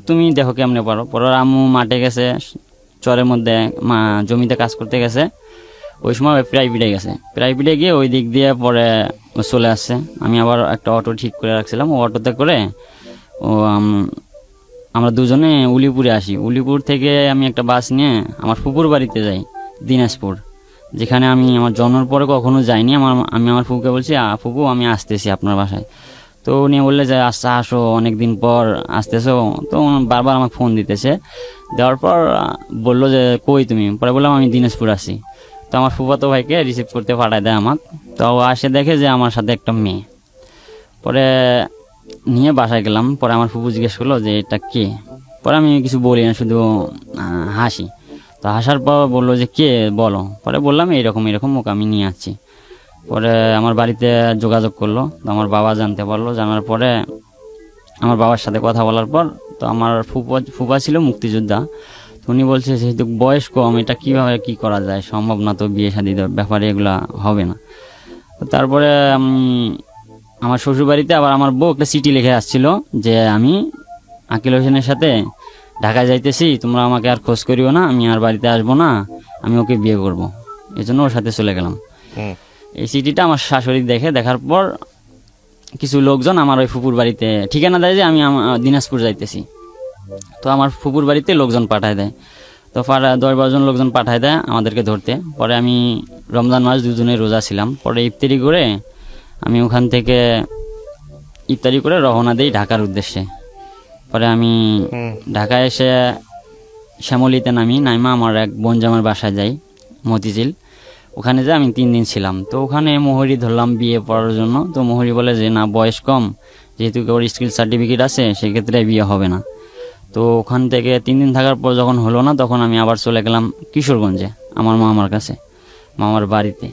তুমি দেখো কেমনে পারো। পরে ওর আম্মু মাঠে গেছে, চরের মধ্যে জমিতে কাজ করতে গেছে, ওই সময় প্রাইভেটে গেছে, প্রাইভেটে গিয়ে ওই দিক দিয়ে পরে চলে আসছে। আমি আবার একটা অটো ঠিক করে রাখছিলাম, ও অটোতে করে আমরা দুজনে উলিপুরে আসি। উলিপুর থেকে আমি একটা বাস নিয়ে আমার ফুপুর বাড়িতে যাই, দিনাজপুর, যেখানে আমি আমার জন্মের পরে কখনো যাইনি। আমি আমার ফুপুকে বলছি ফুপু আমি আসতেছি আপনার বাসায়। তো উনি বললে যে আচ্ছা আসো, অনেক দিন পর আসতেছো। তো বারবার আমাকে ফোন দিতেছে, দেওয়ার পর বললো যে কই তুমি? পরে বললাম আমি দিনাজপুর আসি। তো আমার ফুফাতো ভাইকে রিসিভ করতে পাঠায় দেয় আমাকে। তো আসে দেখে যে আমার সাথে একটা মেয়ে। পরে নিয়ে বাসায় গেলাম। পরে আমার ফুপু জিজ্ঞেস করলো যে এটা কে। পরে আমি কিছু বলি না, শুধু হাসি। তো হাসার পর বললো যে কে বলো। পরে বললাম এরকম এরকম, ওকে আমি নিয়ে আসছি। পরে আমার বাড়িতে যোগাযোগ করলো, তো আমার বাবা জানতে পারলো। জানার পরে আমার বাবার সাথে কথা বলার পর, তো আমার ফুপা ছিল মুক্তিযোদ্ধা। তো উনি বলছে যেহেতু বয়স কম, এটা কিভাবে কি করা যায়, সম্ভব না তো, বিয়ে শাদীর ব্যাপারে এগুলা হবে না। তো তারপরে আমি আমার শ্বশুরবাড়িতে আবার আমার বউ একটা চিঠি লিখে আসছিল যে আমি আকিল হোসেনের সাথে ঢাকায় যাইতেছি, তোমরা আমাকে আর খোঁজ করিও না, আমি আর বাড়িতে আসবো না, আমি ওকে বিয়ে করব। এই জন্য ওর সাথে চলে গেলাম। এই চিঠিটা আমার শাশুড়ি দেখার পর কিছু লোকজন আমার ওই ফুপুর বাড়িতে ঠিকানা দেয় যে আমি দিনাজপুর যাইতেছি। তো আমার ফুপুর বাড়িতে লোকজন পাঠায় দেয়। তো 10-12 জন লোকজন পাঠায় দেয় আমাদেরকে ধরতে। পরে আমি রমজান মাস 2 দিনের রোজা ছিলাম। পরে ইফতারি করে আমি ওখান থেকে রওনা দিই ঢাকার উদ্দেশ্যে। পরে আমি ঢাকায় এসে শ্যামলীতে নাইমা আমার এক বোনজামার বাসায় যাই, মতিঝিল। ওখানে যে আমি 3 দিন ছিলাম। তো ওখানে মোহরি ধরলাম বিয়ে পড়ার জন্য। তো মোহরি বলে যে না, বয়স কম, যেহেতু ওর স্কিল সার্টিফিকেট আছে সেক্ষেত্রে বিয়ে হবে না। তো ওখান থেকে 3 দিন থাকার পর যখন হলো না, তখন আমি আবার চলে গেলাম কিশোরগঞ্জে আমার মামার কাছে, মামার বাড়িতে।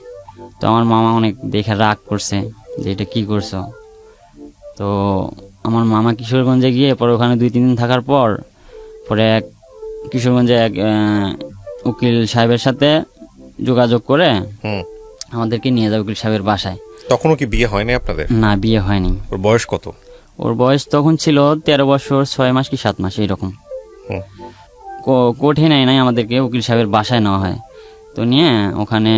তো আমার মামা অনেক দেখে রাগ করছে যে এটা কী করছো। তো আমার মামা কিশোরগঞ্জে গিয়ে পরে ওখানে 2-3 দিন থাকার পর পরে কিশোরগঞ্জে এক উকিল সাহেবের সাথে যোগাযোগ করে আমাদেরকে নিয়ে যায় উকিল সাহেবের বাসায়। তখনও কি বিয়ে হয়নি আপনাদের? না, বিয়ে হয়নি। ওর বয়স কত? ওর বয়স তখন ছিল 13 বছর 6 মাস কি 7 মাস এইরকম। কোর্টে নাই আমাদেরকে, উকিল সাহেবের বাসায় নেওয়া হয়। তো নিয়ে ওখানে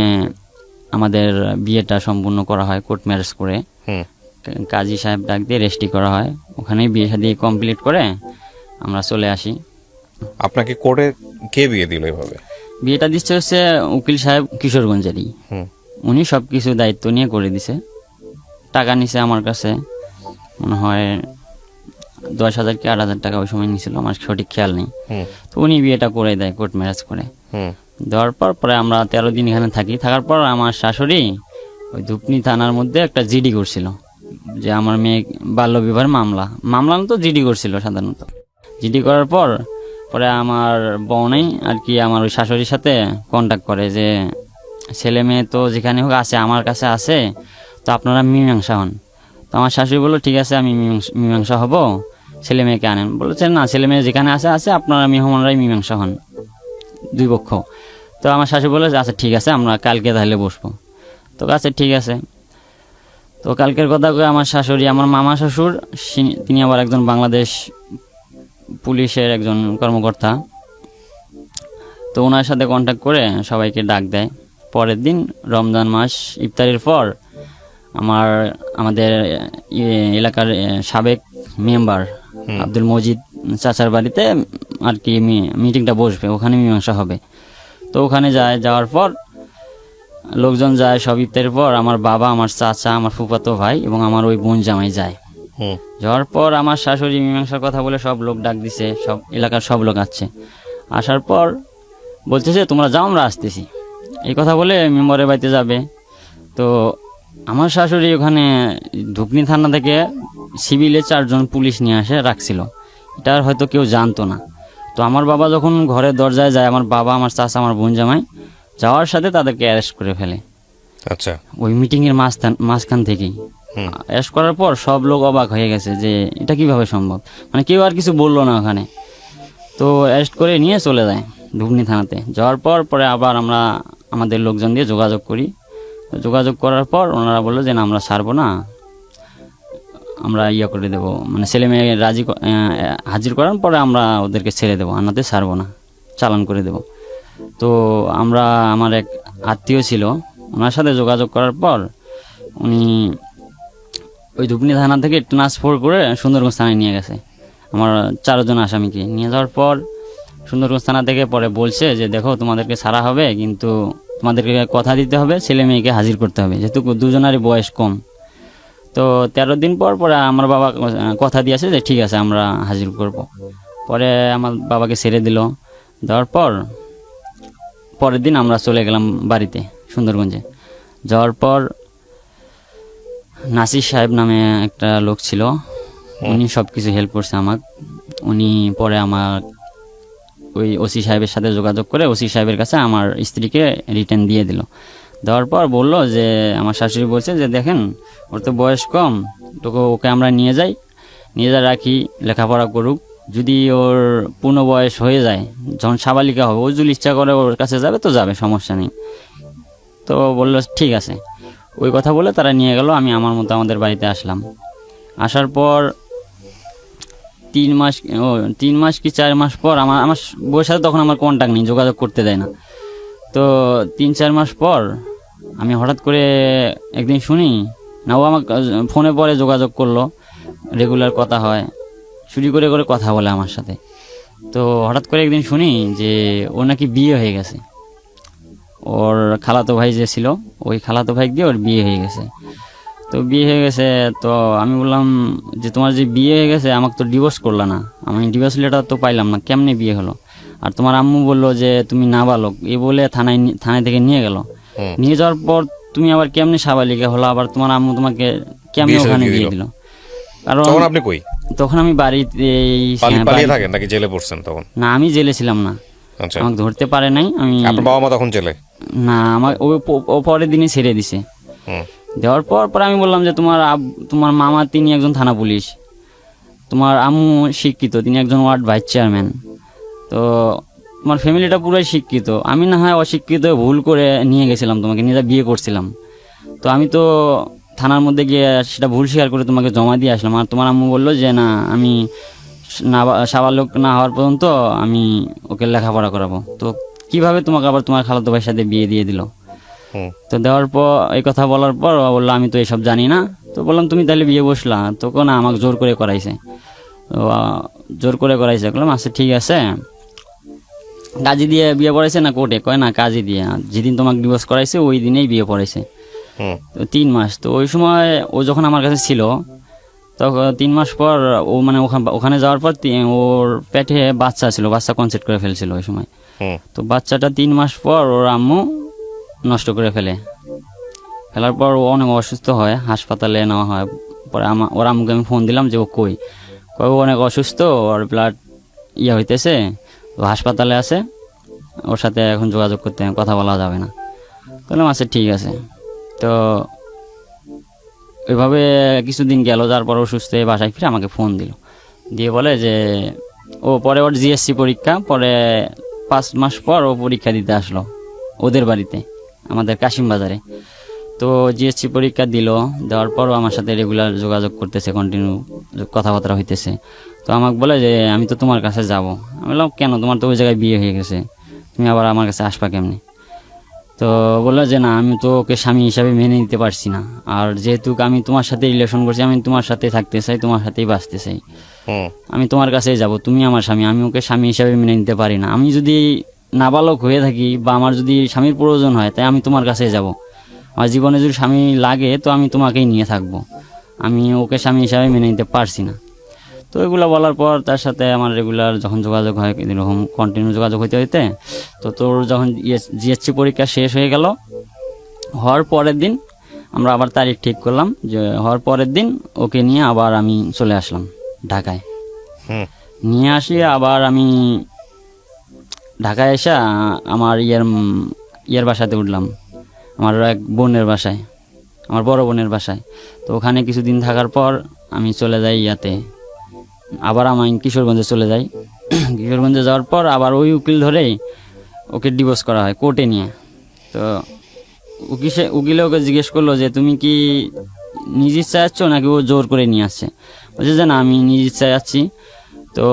আমাদের বিয়েটা সম্পূর্ণ করা হয় কোর্ট ম্যারেজ করে। কাজী সাহেব ডাক দিয়ে রেজিস্ট্রি করা হয়। ওখানেই বিয়ে শাদী কমপ্লিট করে আমরা চলে আসি। আপনাকে কোর্টে কে বিয়ে দিল এভাবে? বিয়েটা দিচ্ছে হচ্ছে উকিল সাহেব কিশোরগঞ্জেরই। উনি সবকিছু দায়িত্ব নিয়ে করে দিছে। টাকা নিছে আমার কাছে মনে হয় 10,000 কি 8,000 টাকা ওই সময় নিছিল, আমার সঠিক খেয়াল নেই। তো উনি বিয়েটা করে দেয় কোর্ট ম্যারেজ করে। দেওয়ার পর পরে আমরা 13 দিন এখানে থাকার পর আমার শাশুড়ি ওই ধুপনি থানার মধ্যে একটা জিডি করছিল যে আমার মেয়ে বাল্য বিবাহের মামলা তো জিডি করছিল সাধারণত। জিডি করার পর পরে আমার বোনই আর কি আমার ওই শাশুড়ির সাথে কন্ট্যাক্ট করে যে ছেলে মেয়ে তো যেখানে হোক আছে, আমার কাছে আছে, তো আপনারা মীমাংসা হন। তো আমার শাশুড়ি বললো ঠিক আছে, আমি মীমাংসা হব, ছেলে মেয়েকে আনেন। বলেছেন না, ছেলে মেয়ে যেখানে আছে আপনারা মেহমানরাই মীমাংসা হন, 2 পক্ষ। তো আমার শাশুড়ি বলে আচ্ছা ঠিক আছে, আমরা কালকে তাহলে বসবো। তো আচ্ছা ঠিক আছে। তো কালকের কথা কয়ে আমার শাশুড়ি, আমার মামা শ্বশুর, তিনি আবার একজন বাংলাদেশ পুলিশের একজন কর্মকর্তা। তো ওনার সাথে কন্ট্যাক্ট করে সবাইকে ডাক দেয়। পরের দিন রমজান মাস ইফতারির পর আমাদের এলাকার সাবেক মেম্বার আব্দুল মজিদ চাচার বাড়িতে আর কি মিটিংটা বসবে, ওখানে মীমাংসা হবে। তো ওখানে যাওয়ার পর লোকজন যায় সব। ইফতারের পর আমার বাবা, আমার চাচা, আমার ফুফাতো ভাই এবং আমার ওই বোন জামাই যায়। যাওয়ার পর আমার শাশুড়ি মীমাংসার কথা বলে সব লোক ডাক দিছে, সব এলাকার সব লোক আসছে। আসার পর বলতেছে তোমরা যাও, আমরা আসতেছি, এই কথা বলে মেম্বারের বাড়িতে যাবে। তো আমার শাশুড়ি ওখানে ধুপনি থানা থেকে সিভিলে 4 জন পুলিশ নিয়ে আসে রাখছিল, এটা হয়তো কেউ জানতো না। তো আমার বাবা যখন ঘরের দরজায় যায়, আমার বাবা, আমার চাচা, আমার বোন জামাই যাওয়ার সাথে তাদেরকে অ্যারেস্ট করে ফেলে। আচ্ছা, ওই মিটিংয়ের মাঝখান থেকেই অ্যারেস্ট করার পর সব লোক অবাক হয়ে গেছে যে এটা কিভাবে সম্ভব, মানে কেউ আর কিছু বললো না ওখানে। তো অ্যারেস্ট করে নিয়ে চলে যায় ধুপনি থানাতে। যাওয়ার পর পরে আবার আমরা আমাদের লোকজন দিয়ে যোগাযোগ করি। যোগাযোগ করার পর ওনারা বললো যে না, আমরা ছাড়বো না, আমরা করে দেবো, মানে ছেলে মেয়ে হাজির করার পরে আমরা ওদেরকে ছেড়ে দেবো, আনাতে ছাড়বো না, চালান করে দেবো। তো আমার এক আত্মীয় ছিল, ওনার সাথে যোগাযোগ করার পর উনি ওই ধুপনি থানা থেকে ট্রান্সফার করে সুন্দরগঞ্জ থানায় নিয়ে গেছে। আমার 4 জন আসামিকে নিয়ে যাওয়ার পর সুন্দরগঞ্জ থানা থেকে পরে বলছে যে দেখো, তোমাদেরকে ছাড়া হবে, কিন্তু তোমাদেরকে কথা দিতে হবে, ছেলে মেয়েকে হাজির করতে হবে, যেহেতু 2 জনেরই বয়স কম। তো 13 দিন পর পরে আমার বাবা কথা দিয়েছে যে ঠিক আছে, আমরা হাজির করব। পরে আমার বাবাকে ছেড়ে দিল। দেওয়ার পর পরের দিন আমরা চলে গেলাম বাড়িতে সুন্দরগঞ্জে। যাওয়ার পর নাসির সাহেব নামে একটা লোক ছিল, উনি সব কিছু হেল্প করছে আমাকে। উনি পরে আমার ওই ওসি সাহেবের সাথে যোগাযোগ করে ওসি সাহেবের কাছে আমার স্ত্রীকে রিটার্ন দিয়ে দিল। দেওয়ার পর বলল যে আমার শাশুড়ি বলছে যে দেখেন ওর তো বয়স কম, ওকে আমরা নিয়ে যাই, নিয়ে যা রাখি, লেখাপড়া করুক, যদি ওর পূর্ণ বয়স হয়ে যায়, যখন সাবালিকা হবে, ও যদি ইচ্ছা করে ওর কাছে যাবে তো যাবে, সমস্যা নেই। তো বললো ঠিক আছে। ওই কথা বলে তারা নিয়ে গেল। আমি আমার মতো আমাদের বাড়িতে আসলাম। আসার পর 3 মাস কি 4 মাস পর আমার আমার বউয়ের সাথে তখন আমার কন্ট্যাক্ট নেই, যোগাযোগ করতে দেয় না। তো 3-4 মাস পর আমি হঠাৎ করে একদিন শুনি, না ও আমাকে ফোনে পরে যোগাযোগ করলো, রেগুলার কথা হয়, চুরি করে করে কথা বলে আমার সাথে। তো হঠাৎ করে একদিন শুনি যে ও নাকি বিয়ে হয়ে গেছে। ওর খালাতো ভাই যে ছিল, ওই খালাতো ভাই দিয়ে ওর বিয়ে হয়ে গেছে। তো বিয়ে হয়ে গেছে, তো আমি বললাম যে তোমার যে বিয়ে হয়ে গেছে, আমাকে তো ডিভোর্স করলা না, আমি ডিভোর্স লেটার তো পাইলাম না, কেমনে বিয়ে হলো? আর তোমার আম্মু বললো যে তুমি নাবালক, এই বলে থানায় থেকে নিয়ে গেল। নিয়ে যাওয়ার পর তুমি আবার কেমনে সাবালিকা হলো? আবার তোমার আম্মু তোমাকে কেমনে ওখানে বিয়ে দিল? কারণ তখন আপনি কই? তখন আমি বাড়িতে পালিয়ে থাকেন নাকি জেলে পড়ছেন তখন? না, আমি জেলে ছিলাম না, আচ্ছা, আমাকে ধরতে পারে নাই। আমি আপনার বাবা মা তখন জেলে? না, আমার ও পরের দিনই ছেড়ে দিছে। দেওয়ার পর আমি বললাম যে তোমার মামা তিনি একজন থানা পুলিশ, তোমার আম্মু শিক্ষিত, তিনি একজন ওয়ার্ড ভাইস চেয়ারম্যান, তো তোমার ফ্যামিলিটা পুরাই শিক্ষিত। আমি না হয় অশিক্ষিত, ভুল করে নিয়ে গেছিলাম, তোমাকে নিয়ে বিয়ে করছিলাম। তো আমি তো থানার মধ্যে গিয়ে সেটা ভুল স্বীকার করে তোমাকে জমা দিয়ে আসলাম। আর তোমার আম্মু বললো যে না, আমি সাবালক না হওয়ার পর্যন্ত আমি ওকে লেখাপড়া করাবো। তো কিভাবে তোমাকে আবার তোমার খালাতো ভাইয়ের সাথে বিয়ে দিয়ে দিল? তো দেওয়ার পর এই কথা বলার পর বললো আমি তো এসব জানি না। তো বললাম তুমি তাহলে বিয়ে বসলা? তো না, আমাকে জোর করে করাইছে। তো জোর করে করাইছে, বললাম আচ্ছা ঠিক আছে। কাজী দিয়ে বিয়ে পড়াইছে না কোর্টে? কয় না, কাজী দিয়ে। যেদিন তোমাকে ডিভোর্স করাইছে ওই দিনেই বিয়ে পড়াইছে। তো 3 মাস। তো ওই সময় ও যখন আমার কাছে ছিল, তখন 3 মাস পর ও মানে ওখানে যাওয়ার পর ওর পেটে বাচ্চা ছিল, বাচ্চা কনসেপ্ট করে ফেলছিল ওই সময়। তো বাচ্চাটা 3 মাস পর ওর আম্মু নষ্ট করে ফেলার পর ও অনেক অসুস্থ হয়, হাসপাতালে নেওয়া হয়। পরে ওর আম্মুকে আমি ফোন দিলাম যে ও কই, ও অনেক অসুস্থ, ওর ব্লাড হইতেছে, তো হাসপাতালে আছে, ওর সাথে এখন যোগাযোগ করতে, কথা বলা যাবে না। বললাম আচ্ছা ঠিক আছে। তো ওইভাবে কিছুদিন গেল, তারপর অসুস্থ হয়ে বাসায় ফিরে আমাকে ফোন দিয়ে বলে যে পরে ওর জিএসসি পরীক্ষা, পরে 5 মাস পর ও পরীক্ষা দিতে আসলো ওদের বাড়িতে, আমাদের কাশিম বাজারে। তো জিএসসি পরীক্ষা দেওয়ার পরও আমার সাথে রেগুলার যোগাযোগ করতেছে, কন্টিনিউ কথাবার্তা হইতেছে। তো আমাকে বলে যে আমি তো তোমার কাছে যাব। আমি বললাম কেন, তোমার তো ওই জায়গায় বিয়ে হয়ে গেছে, তুমি আবার আমার কাছে আসবা কেমনি? তো বললো যে না, আমি তো ওকে স্বামী হিসাবে মেনে নিতে পারছি না, আর যেহেতু আমি তোমার সাথে রিলেশন করছি, আমি তোমার সাথে থাকতে চাই, তোমার সাথেই বাঁচতে চাই, আমি তোমার কাছেই যাব, তুমি আমার স্বামী, আমি ওকে স্বামী হিসাবে মেনে নিতে পারি না। আমি যদি নাবালক হয়ে থাকি বা আমার যদি স্বামীর প্রয়োজন হয়, তাই আমি তোমার কাছেই যাব। আমার জীবনে যদি স্বামী লাগে তো আমি তোমাকেই নিয়ে থাকবো, আমি ওকে স্বামী হিসাবে মেনে নিতে পারছি না। তো এগুলো বলার পর তার সাথে আমার রেগুলার যখন যোগাযোগ হয়, এরকম কন্টিনিউ যোগাযোগ হইতে তো তোর যখন জিএসসি পরীক্ষা শেষ হয়ে গেল, হওয়ার পরের দিন আমরা আবার তারিখ ঠিক করলাম, যে হওয়ার পরের দিন ওকে নিয়ে আবার আমি চলে আসলাম ঢাকায়। নিয়ে আসি আবার আমি ঢাকায় এসে আমার ইয়ের বাসাতে উঠলাম, আমার এক বোনের বাসায়, আমার বড় বোনের বাসায়। তো ওখানে কিছুদিন থাকার পর আমি চলে যাই আবার আমি কিশোরগঞ্জে চলে যাই। কিশোরগঞ্জে যাওয়ার পর আবার ওই উকিল ধরেই ওকে ডিভোর্স করা হয় কোর্টে নিয়ে। তো উকিলে ওকে জিজ্ঞেস করলো যে তুমি কি নিজ ইচ্ছায় যাচ্ছ নাকি ও জোর করে নিয়ে আসছে? বলছে যে না, আমি নিজ ইচ্ছায় যাচ্ছি। তো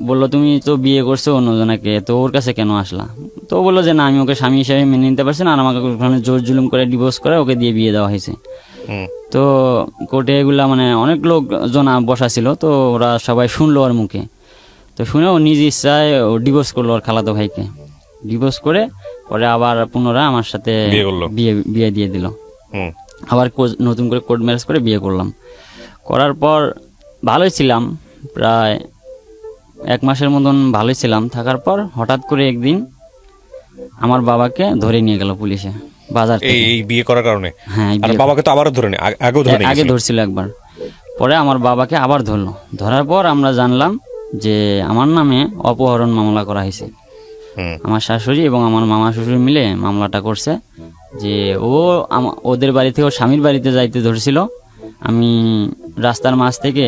বললো তুমি তো বিয়ে করছো অন্যজনাকে, তো ওর কাছে কেন আসলা? তো বললো যে না, আমি ওকে স্বামী হিসেবে মেনে নিতে পারছি না, আর আমাকে ওখানে জোর জুলুম করে ডিভোর্স করে ওকে দিয়ে বিয়ে দেওয়া হয়েছে। তো কোর্টে এগুলা মানে অনেক লোকজন বসা ছিল, তো ওরা সবাই শুনলো ওর মুখে। তো শুনে ও নিজ ইচ্ছায় ও ডিভোর্স করলো ওর খালাতো ভাইকে। ডিভোর্স করে পরে আবার পুনরায় আমার সাথে বিয়ে দিয়ে দিল। আবার নতুন করে কোর্ট ম্যারেজ করে বিয়ে করলাম। করার পর ভালোই ছিলাম, প্রায় 1 মাসের মতন ভালোই ছিলাম। থাকার পর হঠাৎ করে একদিন আমার বাবাকে ধরে নিয়ে গেল পুলিশে বাজার থেকে। এই বিয়ে করার কারণে? হ্যাঁ, আর বাবাকে তো আবারও ধরে নি, আগেও ধরে নিয়ে আগে ধরছিল একবার। পরে আমার বাবাকে আবার ধরলো, ধরার পর আমরা জানলাম যে আমার নামে অপহরণ মামলা করা হয়েছে। হুম আমার শাশুড়ি এবং আমার মামা শ্বশুর মিলে মামলাটা করছে যে ওদের বাড়ি থেকে ওর স্বামীর বাড়িতে যাইতে ধরছিল। আমি রাস্তার মাঝ থেকে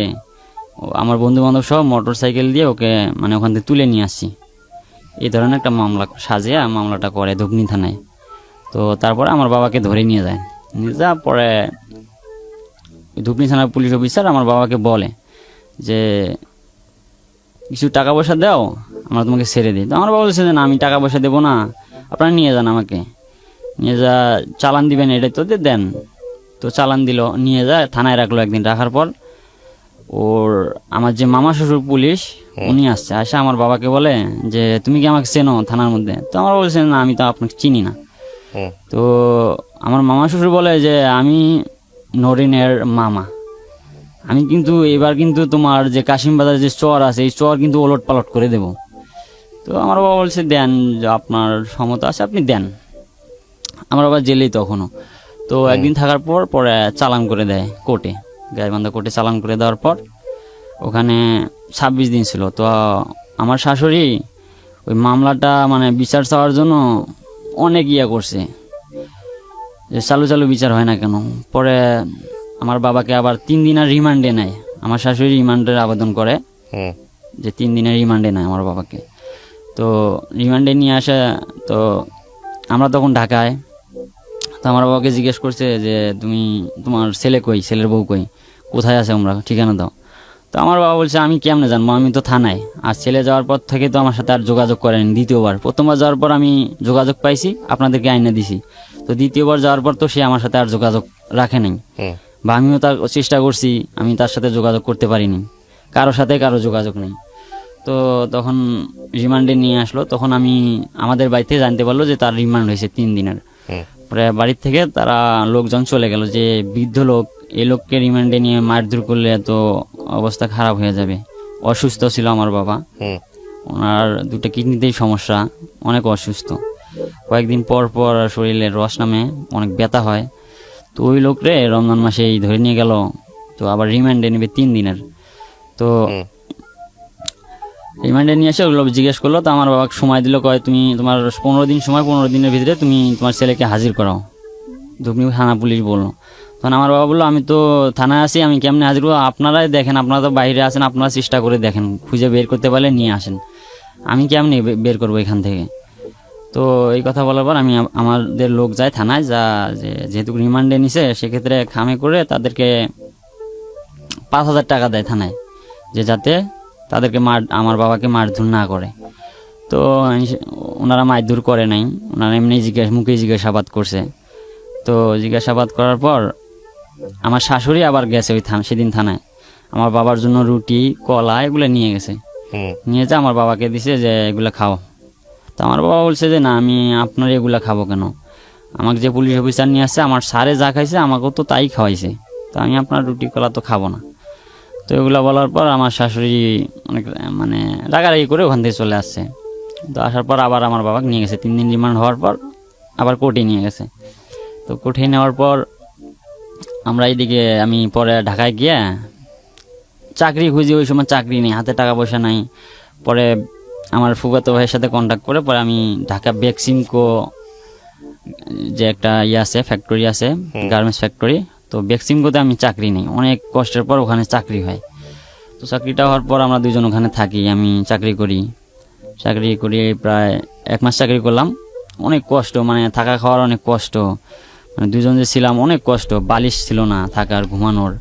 আমার বন্ধু বান্ধব সহ মোটর সাইকেল দিয়ে ওকে মানে ওখান থেকে তুলে নিয়ে আসছি। এই ধরনের একটা মামলা সাজিয়ে মামলাটা করে ধুবনি থানায়। তো তারপরে আমার বাবাকে ধরে নিয়ে যায়, নিয়ে যাওয়ার পরে ধুবনি থানার পুলিশ অফিসার আমার বাবাকে বলে যে কিছু টাকা পয়সা দাও, আমরা তোমাকে ছেড়ে দিই। তো আমার বাবা বলছে যে না, আমি টাকা পয়সা দেবো না, আপনারা নিয়ে যান, আমাকে নিয়ে যা চালান দিবেন এটাই তো দেন। তো চালান দিল, নিয়ে যায় থানায় রাখলো একদিন। রাখার পর ওর আমার যে মামা শ্বশুর পুলিশ উনি আসছে, আসে আমার বাবাকে বলে যে তুমি কি আমাকে চেনো থানার মধ্যে? তো আমার বলছে না, আমি তো আপনাকে চিনি না। হুম তো আমার মামা শ্বশুর বলে যে আমি নরিনের মামা, আমি কিন্তু এবার কিন্তু তোমার যে কাশিম বাজার যে চর আছে এই চর কিন্তু ওলট পালট করে দেব। তো আমার বাবা বলছে দেন, আপনার ক্ষমতা আছে আপনি দেন। আমার বাবা জেলেই তখনও। তো একদিন থাকার পর পরে চালান করে দেয় কোর্টে, গাইবান্ধা কোর্টে চালান করে দেওয়ার পর ওখানে 26 দিন ছিল। তো আমার শাশুড়ি ওই মামলাটা মানে বিচার চাওয়ার জন্য অনেক করছে যে চালু চালু বিচার হয় না কেন। পরে আমার বাবাকে আবার 3 দিনের রিমান্ডে নেয়, আমার শাশুড়ি রিমান্ডের আবেদন করে হুম যে 3 দিনের রিমান্ডে নেয় আমার বাবাকে। তো রিমান্ডে নিয়ে আসে, তো আমরা তখন ঢাকায়। তো আমার বাবাকে জিজ্ঞেস করছে যে তুমি তোমার ছেলে কই, ছেলের বউ কই, কোথায় আছে, আমরা ঠিকানা দাও। তো আমার বাবা বলছে আমি কেমনে জানবো, আমি তো থানায়। আর ছেলে যাওয়ার পর থেকে তো আমার সাথে আর যোগাযোগ করেনি। দ্বিতীয়বার, প্রথমবার যাওয়ার পর আমি যোগাযোগ পাইছি, আপনাদেরকে আইনে দিছি। তো দ্বিতীয়বার যাওয়ার পর তো সে আমার সাথে আর যোগাযোগ রাখে নাই, হুম বা আমিও তার চেষ্টা করছি, আমি তার সাথে যোগাযোগ করতে পারিনি, কারোর সাথে কারো যোগাযোগ নেই। তো তখন রিমান্ডে নিয়ে আসলো, তখন আমি আমাদের বাড়িতে জানতে পারলো যে তার রিমান্ড হয়েছে 3 দিনের। হুম পরে বাড়ির থেকে তারা লোকজন চলে গেল যে বৃদ্ধ লোক, এই লোককে রিমান্ডে নিয়ে মারধর করলে তো অবস্থা খারাপ হয়ে যাবে। অসুস্থ ছিল আমার বাবা, হুম ওনার 2টা কিডনিতেই সমস্যা, অনেক অসুস্থ। কয়েকদিন পর পর শরীরে রস নামে, অনেক ব্যথা হয়। তো ওই লোকরে রমজান মাসেই ধরে নিয়ে গেল। তো আবার রিমান্ডে নেবে 3 দিনের। তো হুম রিমান্ডে নিয়ে এসে ওগুলো জিজ্ঞেস করলো। তো আমার বাবাকে সময় দিল, কয় তুমি তোমার 15 দিন সময়, 15 দিনের ভিতরে তুমি তোমার ছেলেকে হাজির করাও। ধুবনি থানা পুলিশ বললো। তখন আমার বাবা বললো আমি তো থানায় আছি, আমি কেমনে হাজির করবো, আপনারাই দেখেন, আপনারা তো বাইরে আছেন, আপনারা চেষ্টা করে দেখেন, খুঁজে বের করতে পারলে নিয়ে আসেন, আমি কেমনে বের করবো এখান থেকে। তো এই কথা বলার পর আমি আমাদের লোক যায় থানায়, যেহেতু রিমান্ডে নিছে সেক্ষেত্রে খামে করে তাদেরকে 5,000 টাকা দেয় থানায়, যে যাতে তাদেরকে আমার বাবাকে মারধর না করে। তো ওনারা মারধর করে নাই, ওনারা এমনি মুখে জিজ্ঞাসাবাদ করছে। তো জিজ্ঞাসাবাদ করার পর আমার শাশুড়ি আবার গেছে ওই সেদিন থানায়, আমার বাবার জন্য রুটি কলা এগুলো নিয়ে গেছে। হুম নিয়ে যা আমার বাবাকে দিছে যে এগুলো খাও। তো আমার বাবা বলছে যে না, আমি আপনার এগুলা খাবো কেন, আমাকে যে পুলিশ অফিসার নিয়ে আসছে আমার স্যারে যা খাইছে আমাকেও তো তাই খাওয়াইছে, তো আমি আপনার রুটি কলা তো খাবো না। তো এগুলো বলার পর আমার শাশুড়ি অনেক মানে রাগারাগি করে ওখান থেকে চলে আসছে। তো আসার পর আবার আমার বাবাকে নিয়ে গেছে 3 দিন রিমান্ড হওয়ার পর, আবার কোর্টে নিয়ে গেছে। তো কোর্টে নেওয়ার পর আমরা এইদিকে আমি পরে ঢাকায় গিয়ে চাকরি খুঁজি, ওই সময় চাকরি নেই, হাতে টাকা পয়সা নাই। পরে আমার ফুফাতো ভাইয়ের সাথে কন্ট্যাক্ট করে পরে আমি ঢাকা বেক্সিমকো যে একটা আছে ফ্যাক্টরি আছে, গার্মেন্টস ফ্যাক্টরি, তো বেক্সিমকোতে আমি চাকরি নেই, অনেক কষ্টের পর ওখানে চাকরি হয়। তো চাকরিটা হওয়ার পর আমরা দুজন ওখানে থাকি, আমি চাকরি করি প্রায় 1 মাস চাকরি করলাম। অনেক কষ্ট, মানে থাকা খাওয়ার অনেক কষ্ট, মানে দুজন যে ছিলাম অনেক কষ্ট, বালিশ ছিল না থাকার ঘুমানোর,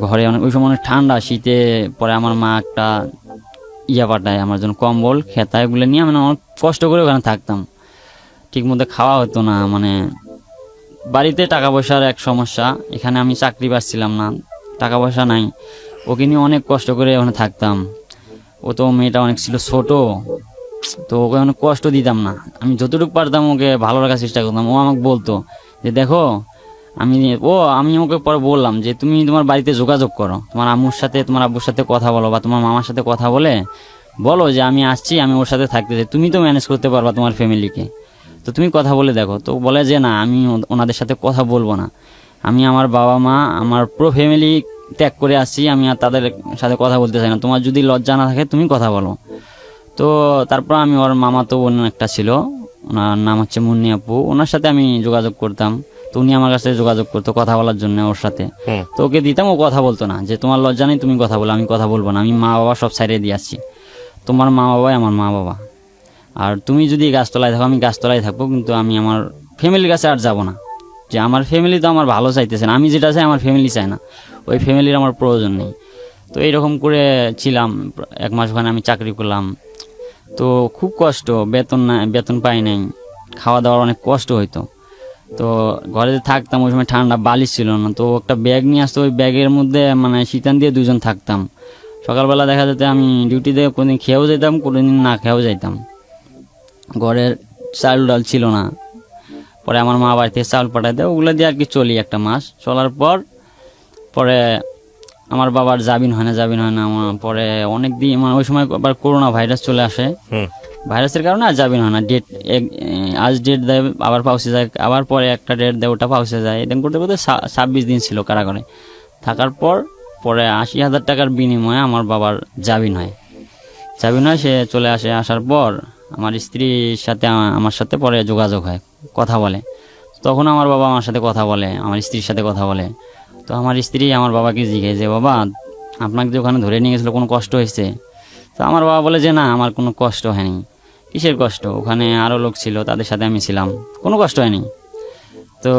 ঘরে অনেক ওই সময় অনেক ঠান্ডা শীতে। পরে আমার মা একটা পাঠায় আমার জন্য, কম্বল খেতা এগুলো নিয়ে মানে অনেক কষ্ট করে ওখানে থাকতাম। ঠিক মতো খাওয়া হতো না, মানে বাড়িতে টাকা পয়সার এক সমস্যা, এখানে আমি চাকরি পাচ্ছিলাম না, টাকা পয়সা নাই, ওকে নিয়ে অনেক কষ্ট করে ওখানে থাকতাম। ও তো মেয়েটা অনেক ছিল ছোট, তো ওকে অনেক কষ্ট দিতাম না, আমি যতটুকু পারতাম ওকে ভালো রাখার চেষ্টা করতাম। ও আমাকে বলতো যে দেখো আমি ওকে পরে বললাম যে তুমি তোমার বাড়িতে যোগাযোগ করো, তোমার আম্মুর সাথে তোমার আব্বুর সাথে কথা বলো, বা তোমার মামার সাথে কথা বলে বলো যে আমি আসছি, আমি ওর সাথে থাকতে চাই, তুমি তো ম্যানেজ করতে পারবা তোমার ফ্যামিলিকে, তো তুমি কথা বলে দেখো। তো বলে যে না, আমি ওনাদের সাথে কথা বলবো না, আমি আমার বাবা মা আমার পুরো ফ্যামিলি ত্যাগ করে আসছি, আমি আর তাদের সাথে কথা বলতে চাই না, তোমার যদি লজ্জা না থাকে তুমি কথা বলো। তো তারপর আমি ওর মামাতো বোন একটা ছিল, ওনার নাম হচ্ছে মুন্নি আপু, ওনার সাথে আমি যোগাযোগ করতাম। তো উনি আমার কাছে যোগাযোগ করতো কথা বলার জন্য ওর সাথে। তো ওকে দিতাম, ও কথা বলতো না, যে তোমার লজ্জা নেই তুমি কথা বলো। আমি কথা বলবো না, আমি মা বাবা সব সাইডে দিয়ে আসছি, তোমার মা বাবাই আমার মা বাবা। আর তুমি যদি গাছতলায় থাকো আমি গাছতলায় থাকবো, কিন্তু আমি আমার ফ্যামিলির কাছে আর যাব না। যে আমার ফ্যামিলি তো আমার ভালো চাইতেছে না, আমি যেটা চাই আমার ফ্যামিলি চায় না, ওই ফ্যামিলির আমার প্রয়োজন নেই। তো এইরকম করে ছিলাম 1 মাস, ওখানে আমি চাকরি করলাম। তো খুব কষ্ট, বেতন পাই নাই, খাওয়া দাওয়ার অনেক কষ্ট হইতো। তো ঘরে যে থাকতাম ওই সময় ঠান্ডা, বালিশ ছিল না, তো একটা ব্যাগ নিয়ে আসতো, ওই ব্যাগের মধ্যে মানে শীতান দিয়ে 2জন থাকতাম। সকালবেলা দেখা যেত আমি ডিউটিতে কোনোদিন খেয়েও যেতাম, কোনোদিন না খেয়েও যাইতাম। ঘরের চাল ডাল ছিল না, পরে আমার মা বাড়ি থেকে চাউল পাঠাইতে, ওগুলো দিয়ে আর কি চলি 1 মাস। চলার পরে আমার বাবার জামিন হয় না আমার। পরে অনেক দিন মানে ওই সময় আবার করোনা ভাইরাস চলে আসে, ভাইরাসের কারণে আর জামিন হয় না। আজ ডেট দেয়, আবার পাউসে যায়, আবার পরে একটা ডেট দেয়, ওটা পাউসে যায়। এরকম করতে করতে 26 দিন ছিল কারাগারে থাকার পরে 80,000 টাকার বিনিময়ে আমার বাবার জামিন হয়। সে চলে আসে। আসার পর আমার স্ত্রীর সাথে আমার সাথে পরে যোগাযোগ হয়, কথা বলে। তখন আমার বাবা আমার সাথে কথা বলে, আমার স্ত্রীর সাথে কথা বলে। তো আমার স্ত্রী আমার বাবাকে জিজ্ঞেস যে বাবা আপনাকে যে ওখানে ধরে নিয়ে গেছিলো কোনো কষ্ট হয়েছে? তো আমার বাবা বলে যে না, আমার কোনো কষ্ট হয়নি। কিসের কষ্ট? ওখানে আরও লোক ছিল, তাদের সাথে আমি ছিলাম, কোনো কষ্ট হয়নি। তো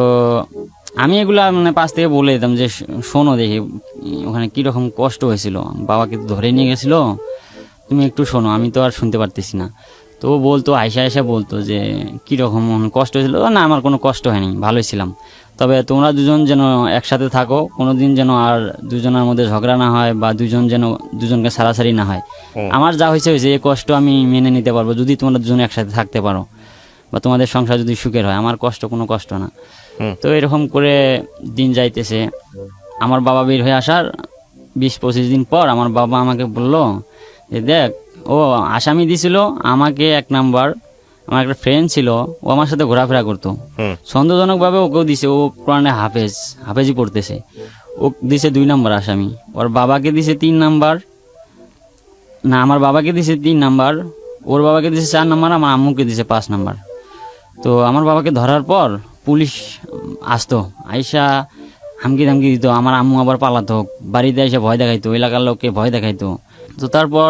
আমি এগুলা মানে পাশ থেকে বলে দিতাম যে শোনো দেখি ওখানে কীরকম কষ্ট হয়েছিল, বাবাকে তো ধরে নিয়ে গেছিলো, তুমি একটু শোনো, আমি তো আর শুনতে পারতেছি না। তো ও বলতো, আয়সা বলতো যে কীরকম কষ্ট হয়েছিল। না, আমার কোনো কষ্ট হয়নি, ভালোই ছিলাম। তবে তোমরা দুজন যেন একসাথে থাকো, কোনো দিন যেন আর দুজনের মধ্যে ঝগড়া না হয়, বা দুজনকে সারাসারি না হয়। আমার যা হয়েছে এই কষ্ট আমি মেনে নিতে পারবো যদি তোমরা দুজন একসাথে থাকতে পারো, বা তোমাদের সংসার যদি সুখের হয়। আমার কষ্ট কোনো কষ্ট না। তো এরকম করে দিন যাইতেছে। আমার বাবা বের হয়ে আসার 20-25 দিন পর আমার বাবা আমাকে বললো যে দেখ, ও আসামি দিছিল আমাকে 1 নাম্বার। আমার একটা ফ্রেন্ড ছিল, ও আমার সাথে ঘোরাফেরা করতো, সন্দেহজনকভাবে ওকেও দিছে। ও কোরআনে হাফেজি পড়তেছে, ও দিছে 2 নাম্বার আসামি। ওর বাবাকে দিছে 3 নাম্বার, না আমার বাবাকে দিছে 3 নাম্বার, ওর বাবাকে দিছে 4 নাম্বার, আমার আম্মুকে দিছে 5 নাম্বার। তো আমার বাবাকে ধরার পর পুলিশ আসতো, আইসা হামকি ধামকি দিত। আমার আম্মু আবার পালাতো, বাড়িতে এসে ভয় দেখাইতো, এলাকার লোককে ভয় দেখাইতো। তো তারপর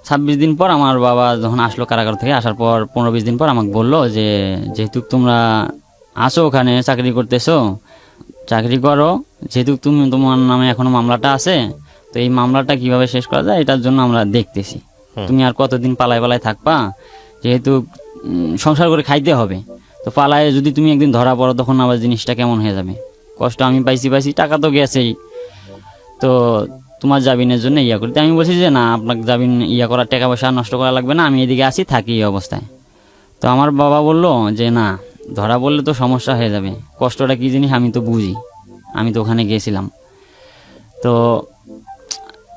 26 দিন পর আমার বাবা যখন আসলো কারাগার থেকে, আসার পর 15-20 দিন পর আমাকে বললো যে যেহেতু তোমরা আসো ওখানে চাকরি করতেছো, চাকরি করো, যেহেতু তোমার নামে এখনো মামলাটা আছে, তো এই মামলাটা কিভাবে শেষ করা যায় এটার জন্য আমরা দেখতেছি। তুমি আর কতদিন পালায় থাকবা, যেহেতু সংসার করে খাইতে হবে। তো পালায় যদি তুমি একদিন ধরা পড়ো, তখন আবার জিনিসটা কেমন হয়ে যাবে। কষ্ট আমি পাইছি, টাকা তো গেছেই, তো তোমার জামিনের জন্য করি। আমি বলছি যে না, আপনাকে জামিন করার টাকা পয়সা নষ্ট করা লাগবে না, আমি এদিকে আসি থাকি এই অবস্থায়। তো আমার বাবা বললো যে না, ধরা পড়লে তো সমস্যা হয়ে যাবে, কষ্টটা কী জিনিস আমি তো বুঝি, আমি তো ওখানে গিয়েছিলাম। তো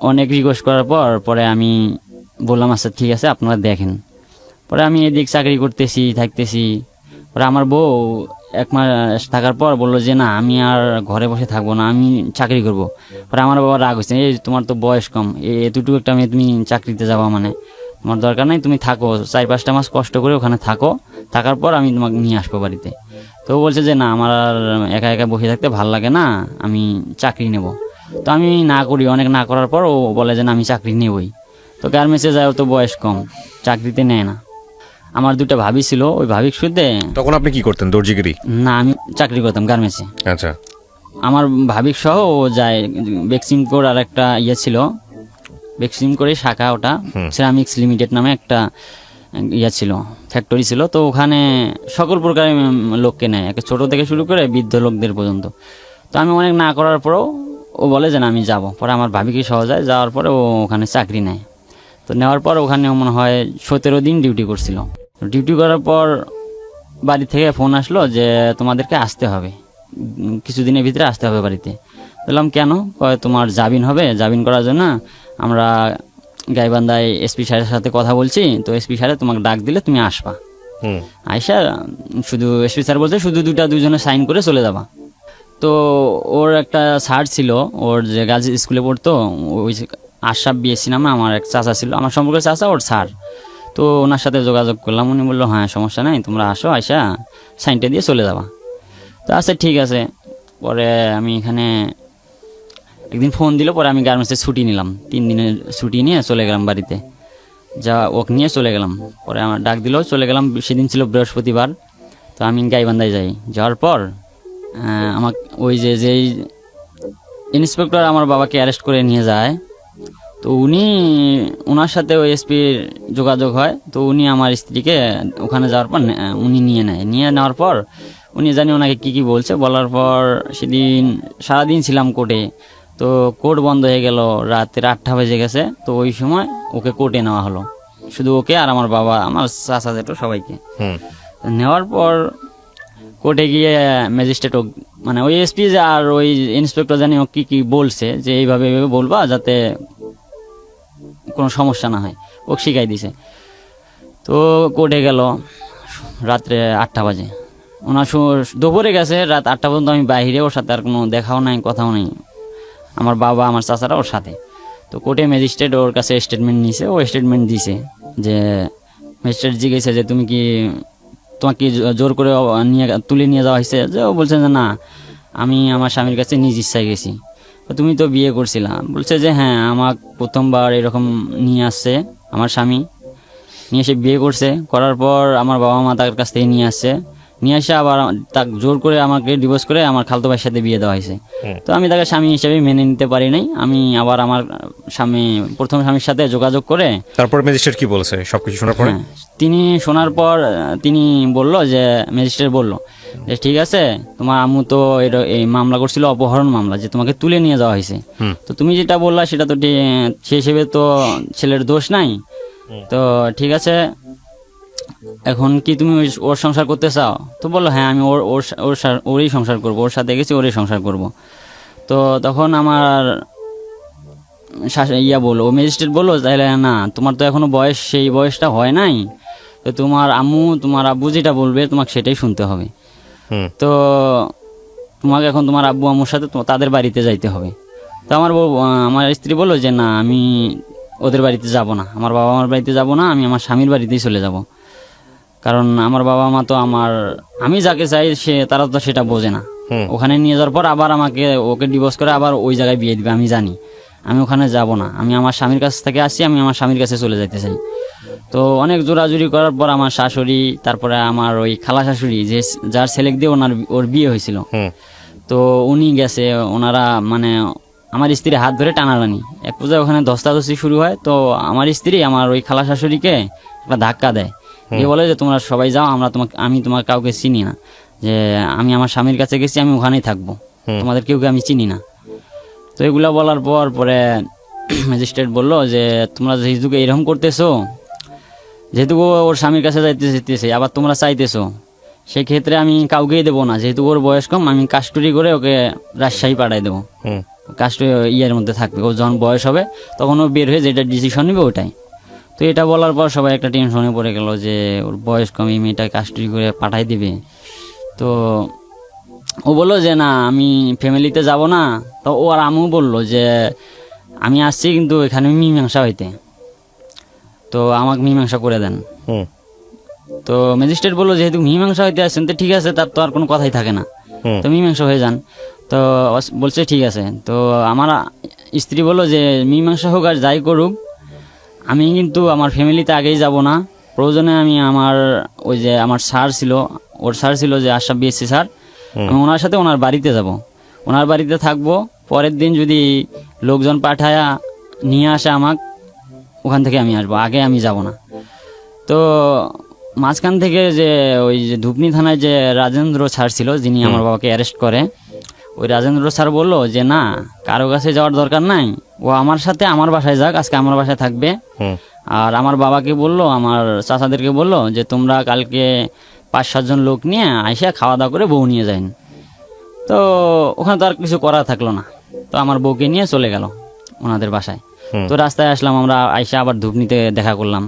অনেক রিকোয়েস্ট করার পরে আমি বললাম আচ্ছা ঠিক আছে আপনারা দেখেন। পরে আমি এদিক চাকরি থাকতেছি। পরে আমার বউ 1 মাস থাকার পর বললো যে না, আমি আর ঘরে বসে থাকবো না, আমি চাকরি করব। পরে আমার বাবা রাগ হয়েছে, এই তোমার তো বয়স কম, এতটুকু একটা মেয়ে তুমি চাকরিতে যাবা, মানে তোমার দরকার নাই, তুমি থাকো 4-5টা মাস কষ্ট করে ওখানে থাকো, থাকার পর আমি তোমাকে নিয়ে আসবো বাড়িতে। তো ও বলছে যে না, আমার আর একা একা বসে থাকতে ভালো লাগে না, আমি চাকরি নেব। তো আমি না করি, অনেক না করার পর ও বলে যে না, আমি চাকরি নেবই। তো গার্মেন্টসে যায়, ও তো বয়স কম, চাকরিতে নেয় না। আমার 2টা ভাবি ছিল, ওই ভাবির সুদে। তখন আপনি কি করতেন? দর্জিগিরি? না, আমি চাকরি করতাম গার্মেন্টসে। আচ্ছা। আমার ভাবিক সহ ও যায় বেক্সিমকোর, আর একটা ছিল বেক্সিমকোরের শাখা, ওটা সেরামিক্স লিমিটেড নামে একটা ছিল, ফ্যাক্টরি ছিল। তো ওখানে সকল প্রকারের লোককে নেয়, একটা ছোট থেকে শুরু করে বৃদ্ধ লোকদের পর্যন্ত। তো আমি অনেক না করার পরেও ও বলে যে না, আমি যাব। পরে আমার ভাবিকে সহ যায়, যাওয়ার পরে ও ওখানে চাকরি নেয়। তো নেওয়ার পর ওখানে মনে হয় 17 দিন ডিউটি করছিল। ডিউটি করার পর বাড়ি থেকে ফোন আসলো যে তোমাদেরকে আসতে হবে, কিছুদিনের ভিতরে আসতে হবে বাড়িতে। বললাম কেন? তোমার জামিন হবে, জামিন করার জন্য আমরা গাইবান্ধায় এসপি স্যারের সাথে কথা বলছি, তো এসপি স্যারে তোমাকে ডাক দিলে তুমি আসবা। আইসা শুধু এসপি স্যার বলছে শুধু 2জনে সাইন করে চলে যাবা। তো ওর একটা স্যার ছিল, ওর যে গার্লস স্কুলে পড়তো, ওই আশরাফ বিএসসি নামে আমার এক চাচা ছিল, আমার সম্পর্কে চাচা ওর স্যার। তো ওনার সাথে যোগাযোগ করলাম, উনি বললো হ্যাঁ সমস্যা নাই, তোমরা আসো, আইসা সাইনটা দিয়ে চলে যাবা। তো আচ্ছা ঠিক আছে। পরে আমি এখানে একদিন ফোন দিল, পরে আমি গার্মেন্টসে ছুটি নিলাম, 3 দিনের ছুটি নিয়ে চলে গেলাম বাড়িতে, যা ওক নিয়ে চলে গেলাম। পরে আমার ডাক দিল, চলে গেলাম। সেদিন ছিল বৃহস্পতিবার। তো আমি গাইবান্ধায় যাই, যাওয়ার পর আমার ওই যে ইন্সপেক্টর আমার বাবাকে অ্যারেস্ট করে নিয়ে যায়, তো ওনার সাথে ওই এসপির যোগাযোগ হয়। তো উনি আমার স্ত্রীকে ওখানে যাওয়ার পর উনি নিয়ে নেওয়ার পর উনি জানি ওনাকে কি বলছে, বলার পর সেদিন সারাদিন ছিলাম কোর্টে। তো কোর্ট বন্ধ হয়ে গেল, রাতের 8টা বেজে গেছে। তো ওই সময় ওকে কোর্টে নেওয়া হলো, শুধু ওকে আর আমার বাবা, আমার চাচা জেঠু সবাইকে। নেওয়ার পর কোর্টে গিয়ে ম্যাজিস্ট্রেট মানে ওই এসপি আর ওই ইন্সপেক্টর জানি ও কি বলছে, যে এইভাবে বলবা যাতে কোনো সমস্যা না হয়, ও শিখাই দিছে। তো কোর্টে গেল রাত্রে 8টা বাজে, ওনার দুপুরে গেছে, রাত 8টা পর্যন্ত আমি বাইরে, ওর সাথে আর কোনো দেখাও নাই, কথাও নাই, আমার বাবা আমার চাচারা ওর সাথে। তো কোর্টে ম্যাজিস্ট্রেট ওর কাছে স্টেটমেন্ট নিয়েছে, ও স্টেটমেন্ট দিছে, যে ম্যাজিস্ট্রেট জিজ্ঞেসে যে তোমাকে জোর করে তুলে নিয়ে যাওয়া হয়েছে, যে ও বলছে যে না, আমি আমার স্বামীর কাছে নিজ ইচ্ছায় গেছি। তো তুমি তো বিয়ে করছিলা, বলছে যে হ্যাঁ, আমার প্রথমবার এরকম নিয়ে আসছে আমার স্বামী, নিয়ে এসে বিয়ে করছে, করার পর আমার বাবা মা তার কাছ থেকে নিয়ে এসে আবার তাকে জোর করে আমাকে ডিভোর্স করে আমার খালতো ভাইয়ের সাথে বিয়ে দেওয়া হয়েছে। তো আমি তাকে স্বামী হিসেবে মেনে নিতে পারি নাই। আমি আবার আমার প্রথম স্বামীর সাথে যোগাযোগ করে, তারপর ম্যাজিস্ট্রেট কি বলেছে সবকিছু শোনার পরে? তিনি শোনার পর তিনি বলল, যে ম্যাজিস্ট্রেট বলল যে ঠিক আছে, তোমার আম্মু তো এই মামলা করছিল, অপহরণ মামলা, যে তোমাকে তুলে নিয়ে যাওয়া হয়েছে। তো তুমি যেটা বললা সেটা তো সে হিসেবে তো ছেলের দোষ নাই। তো ঠিক আছে, এখন কি তুমি ওর সংসার করতে চাও? তো বললো হ্যাঁ, আমি ওরই সংসার করব, ওর সাথে গেছি, ওরই সংসার করব। তো তখন আমার বললো, ম্যাজিস্ট্রেট বললো, তাহলে না, তোমার তো এখনো সেই বয়সটা হয় নাই, তো তোমার আম্মু তোমার আব্বু যেটা বলবে তোমাকে সেটাই শুনতে হবে। তো তোমাকে এখন তোমার আব্বু আম্মুর সাথে তাদের বাড়িতে যাইতে হবে। তো আমার স্ত্রী বললো যে না, আমি ওদের বাড়িতে যাব না, আমার বাবা মার বাড়িতে যাব না, আমি আমার স্বামীর বাড়িতেই চলে যাব। কারণ আমার বাবা মা তো আমি যাকে চাই তারা তো সেটা বোঝে না। ওখানে নিয়ে যাওয়ার পর আবার ওকে ডিভোর্স করে আবার ওই জায়গায় বিয়ে দিবে, আমি জানি। আমি ওখানে যাব না, আমি আমার স্বামীর কাছ থেকে আসছি, আমি আমার স্বামীর কাছে চলে যেতে চাই। তো অনেক জোরাজুরি করার পর আমার শাশুড়ি, তারপরে আমার ওই খালা শাশুড়ি, যার ছেলে দিয়ে ওর বিয়ে হয়েছিল, তো উনি গেছে, ওনারা মানে আমার স্ত্রীর হাত ধরে টানাটানি, এক পর্যায়ে ওখানে ধস্তাধস্তি শুরু হয়। তো আমার স্ত্রী আমার ওই খালা শাশুড়িকে একটা ধাক্কা দেয়, দিয়ে বলে যে তোমরা সবাই যাও, আমি তোমার কাউকে চিনি না, যে আমি আমার স্বামীর কাছে গেছি, আমি ওখানেই থাকবো, তোমাদের কেউকে আমি চিনি না। তো এগুলা বলার পরে ম্যাজিস্ট্রেট বললো যে তোমরা যেহেতু এরকম করতেছো, যেহেতু ওর স্বামীর কাছে যেতেছে, আবার তোমরা চাইতেছো, সেক্ষেত্রে আমি কাউকেই দেবো না, যেহেতু ওর বয়স কম, আমি কাস্টডি করে ওকে রাজশাহী পাঠাই দেবো, কাস্টডি মধ্যে থাকবে, ও যখন বয়স হবে তখন ও বের হয়ে যেটা ডিসিশন নিবে ওটাই। তো এটা বলার পর সবাই একটা টেনশনে পড়ে গেল, যে ওর বয়স কম, এই মেয়েটা কাস্টডি করে পাঠাই দিবে। তো ও বললো যে না, আমি ফ্যামিলিতে যাব না। তো ও আর আমিও বললো যে আমি আসছি কিন্তু এখানে মীমাংসা হইতে, তো আমাকে মীমাংসা করে দেন। তো ম্যাজিস্ট্রেট বললো যেহেতু মীমাংসা হইতে আসছেন, তো ঠিক আছে, তার তো আর কোনো কথাই থাকে না, তো মীমাংসা হয়ে যান। তো বলছে ঠিক আছে। তো আমার স্ত্রী বললো যে মীমাংসা হোক আর যাই করুক, আমি কিন্তু আমার ফ্যামিলিতে আগেই যাব না, প্রয়োজনে আমি ওই যে আমার ওর স্যার ছিল যে আশরাফ বিএসসি স্যার, আমি ওনার সাথে ওনার বাড়িতে যাব, ওনার বাড়িতে থাকবো। পরের দিন যদি লোকজন পাঠায়া নিয়ে আসে আমাকে, ওখান থেকে আমি আসবো, আগে আমি যাব না। তো মাঝখান থেকে যে ওই যে ধুপনি থানায় যে রাজেন্দ্র স্যার ছিল, যিনি আমার বাবাকে অ্যারেস্ট করে, ওই রাজেন্দ্র স্যার বললো যে না, কারো কাছে যাওয়ার দরকার নাই, ও আমার সাথে আমার বাসায় যাক, আজকে আমার বাসায় থাকবে। আর আমার বাবাকে বললো, আমার চাচাদেরকে বললো যে তোমরা কালকে 5-7 জন লোক নিয়ে আইসা খাওয়া দাওয়া করে বউ নিয়ে যান। তো ওখানে তো আর কিছু করা থাকলো না, তো আমার বউকে নিয়ে চলে গেল ওনাদের বাসায়। তো রাস্তায় আসলাম, আমরা আইসা আবার ধুপনিতে দেখা করলাম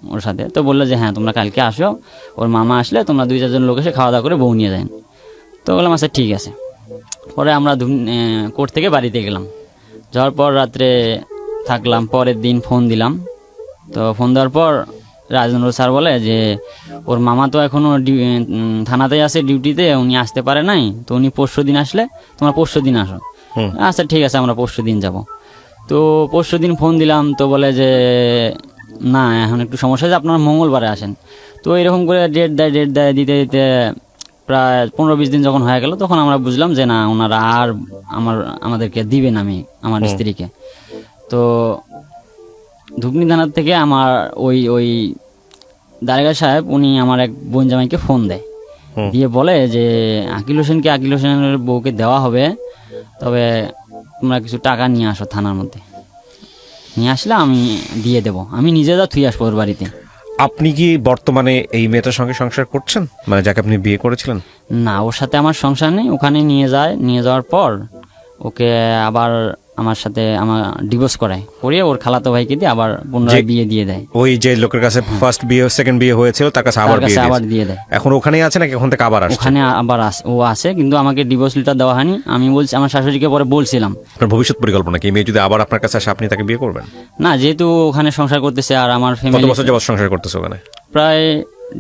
ওর সাথে। তো বললো যে হ্যাঁ, তোমরা কালকে আসো, ওর মামা আসলে তোমরা 2-4 জন লোক এসে খাওয়া দাওয়া করে বউ নিয়ে যান। তো বললাম আচ্ছা ঠিক আছে। পরে আমরা কোর্ট থেকে বাড়িতে গেলাম, যাওয়ার পর রাত্রে থাকলাম, পরের দিন ফোন দিলাম। তো ফোন দেওয়ার পর রাজেন্দ্র স্যার বলে যে ওর মামা তো এখনও থানাতেই আছে ডিউটিতে, উনি আসতে পারে নাই, তো উনি পরশু দিন আসলে তোমরা পরশু দিন আসো। আচ্ছা ঠিক আছে, আমরা পরশু দিন যাব। তো পরশু দিন ফোন দিলাম, তো বলে যে না এখন একটু সমস্যা আছে, আপনারা মঙ্গলবারে আসেন। তো এরকম করে ডেট দেয় দিতে দিতে প্রায় 15-20 দিন যখন হয়ে গেল, তখন আমরা বুঝলাম যে না ওনারা আর আমাদেরকে দিবেন আমি আমার স্ত্রীকে। তো ধুকনি থানার থেকে আমার ওই দারোগা সাহেব উনি আমার এক বোন জামাইকে ফোন দেয়, দিয়ে বলে যে আকিল হোসেনের বউকে দেওয়া হবে, তবে তোমরা কিছু টাকা নিয়ে আসো থানার মধ্যে। নিয়ে আসলে আমি দিয়ে দেবো, আমি নিজে থুই আসবো ওর বাড়িতে। আপনি কি বর্তমানে এই মেয়েটার সঙ্গে সংসার করছেন, মানে যাকে আপনি বিয়ে করেছিলেন? না, ওর সাথে আমার সংসার নেই। ওখানে নিয়ে যাওয়ার পর ওকে আবার আমার সাথে আমার ডিভোর্স করিয়ে ওর খালাতো ভাইকে দিয়ে আবার পুনরায় বিয়ে দিয়ে দেয়। ওই যে লোকের কাছে ফার্স্ট বিয়ে সেকেন্ড বিয়ে হয়েছিল তার কাছে আবার দিয়ে দেয়। এখন ওখানেই আছে নাকি ওখান থেকে আবার আসছে? ওখানে আবার ও আসে, কিন্তু আমাকে ডিভোর্স লেটার দেওয়া হয়নি। আমি বলছি আমার শাশুড়িকে পরে বলছিলাম। আপনার ভবিষ্যৎ পরিকল্পনা কি, মেয়ে যদি আবার আপনার কাছে আসে আপনি তাকে বিয়ে করবেন? না, যেহেতু ওখানে সংসার করতেছে আর আমার কত ফ্যামিলি। বছর যাবত সংসার করতেছে ওখানে? প্রায়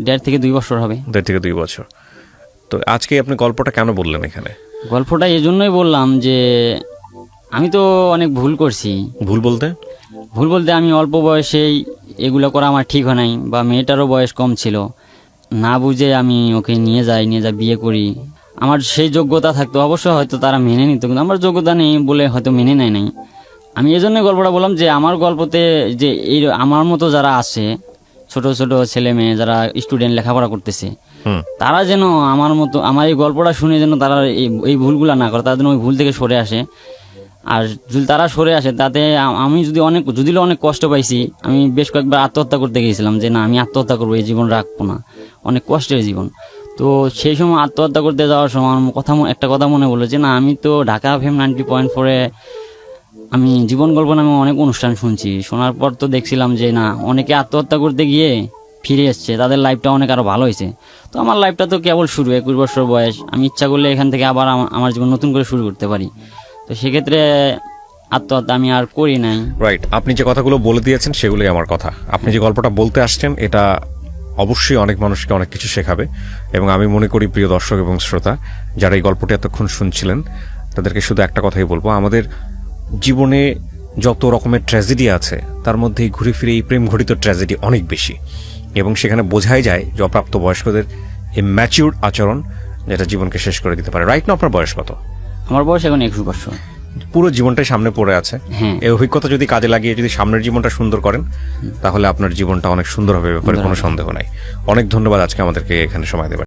1.5 থেকে 2 বছর হবে। 1.5 থেকে 2 বছর। তো আজকে আপনি গল্পটা কেন বললেন এখানে? গল্পটা এই জন্যই বললাম যে আমি তো অনেক ভুল করছি। ভুল বলতে আমি অল্প বয়সেই এগুলো করা আমার ঠিক হয় নাই, বা মেয়েটারও বয়স কম ছিল, না বুঝে আমি ওকে নিয়ে যাই বিয়ে করি। আমার সেই যোগ্যতা থাকতো অবশ্য হয়তো তারা মেনে নিত, কিন্তু আমার যোগ্যতা নেই বলে হয়তো মেনে নেয় নাই। আমি এই জন্যই গল্পটা বললাম যে আমার গল্পতে যে এই আমার মতো যারা আছে, ছোট ছোট ছেলে মেয়ে যারা স্টুডেন্ট লেখাপড়া করতেছে, তারা যেন আমার মতো আমার এই গল্পটা শুনে যেন তারা এই ভুলগুলা না করে, তারা যেন ওই ভুল থেকে সরে আসে। আর যদি তারা সরে আসে, তাতে আমি যদি অনেক কষ্ট পাইছি, আমি বেশ কয়েকবার আত্মহত্যা করতে গিয়েছিলাম যে না আমি আত্মহত্যা করবো, এই জীবন রাখবো না, অনেক কষ্টের জীবন। তো সেই সময় আত্মহত্যা করতে যাওয়ার সময় আমার একটা কথা মনে বললো যে না আমি তো ঢাকা FM 90.4 আমি জীবন গল্প নামে অনেক অনুষ্ঠান শুনছি, শোনার পর তো দেখছিলাম যে না অনেকে আত্মহত্যা করতে গিয়ে ফিরে এসছে, তাদের লাইফটা অনেক আরো ভালো হয়েছে। তো আমার লাইফটা তো কেবল শুরু, 21 বছর বয়স, আমি ইচ্ছা করলে এখান থেকে আবার আমার জীবন নতুন করে শুরু করতে পারি। তো সেক্ষেত্রে আত্মহত্যা আমি আর করি নাই। রাইট, আপনি যে কথাগুলো বলে দিয়েছেন সেগুলোই আমার কথা। আপনি যে গল্পটা বলতে আসছেন এটা অবশ্যই অনেক মানুষকে অনেক কিছু শেখাবে, এবং আমি মনে করি প্রিয় দর্শক এবং শ্রোতা যারা এই গল্পটি এতক্ষণ শুনছিলেন তাদেরকে শুধু একটা কথাই বলবো, আমাদের জীবনে যত রকমের ট্র্যাজেডি আছে তার মধ্যে ঘুরে ফিরে এই প্রেম ঘটিত ট্র্যাজেডি অনেক বেশি, এবং সেখানে বোঝাই যায় যে অপ্রাপ্ত বয়স্কদের এই ম্যাচিউরড আচরণ যেটা জীবনকে শেষ করে দিতে পারে। রাইট না? আপনার বয়স কত? আমার বয়স এখন 21 বছর। পুরো জীবনটাই সামনে পড়ে আছে। এই অভিজ্ঞতা যদি কাজে লাগিয়ে যদি সামনের জীবনটা সুন্দর করেন তাহলে আপনার জীবনটা অনেক সুন্দর হবে, ব্যাপারে কোনো সন্দেহ নাই। অনেক ধন্যবাদ আজকে আমাদেরকে এখানে সময় দেবার।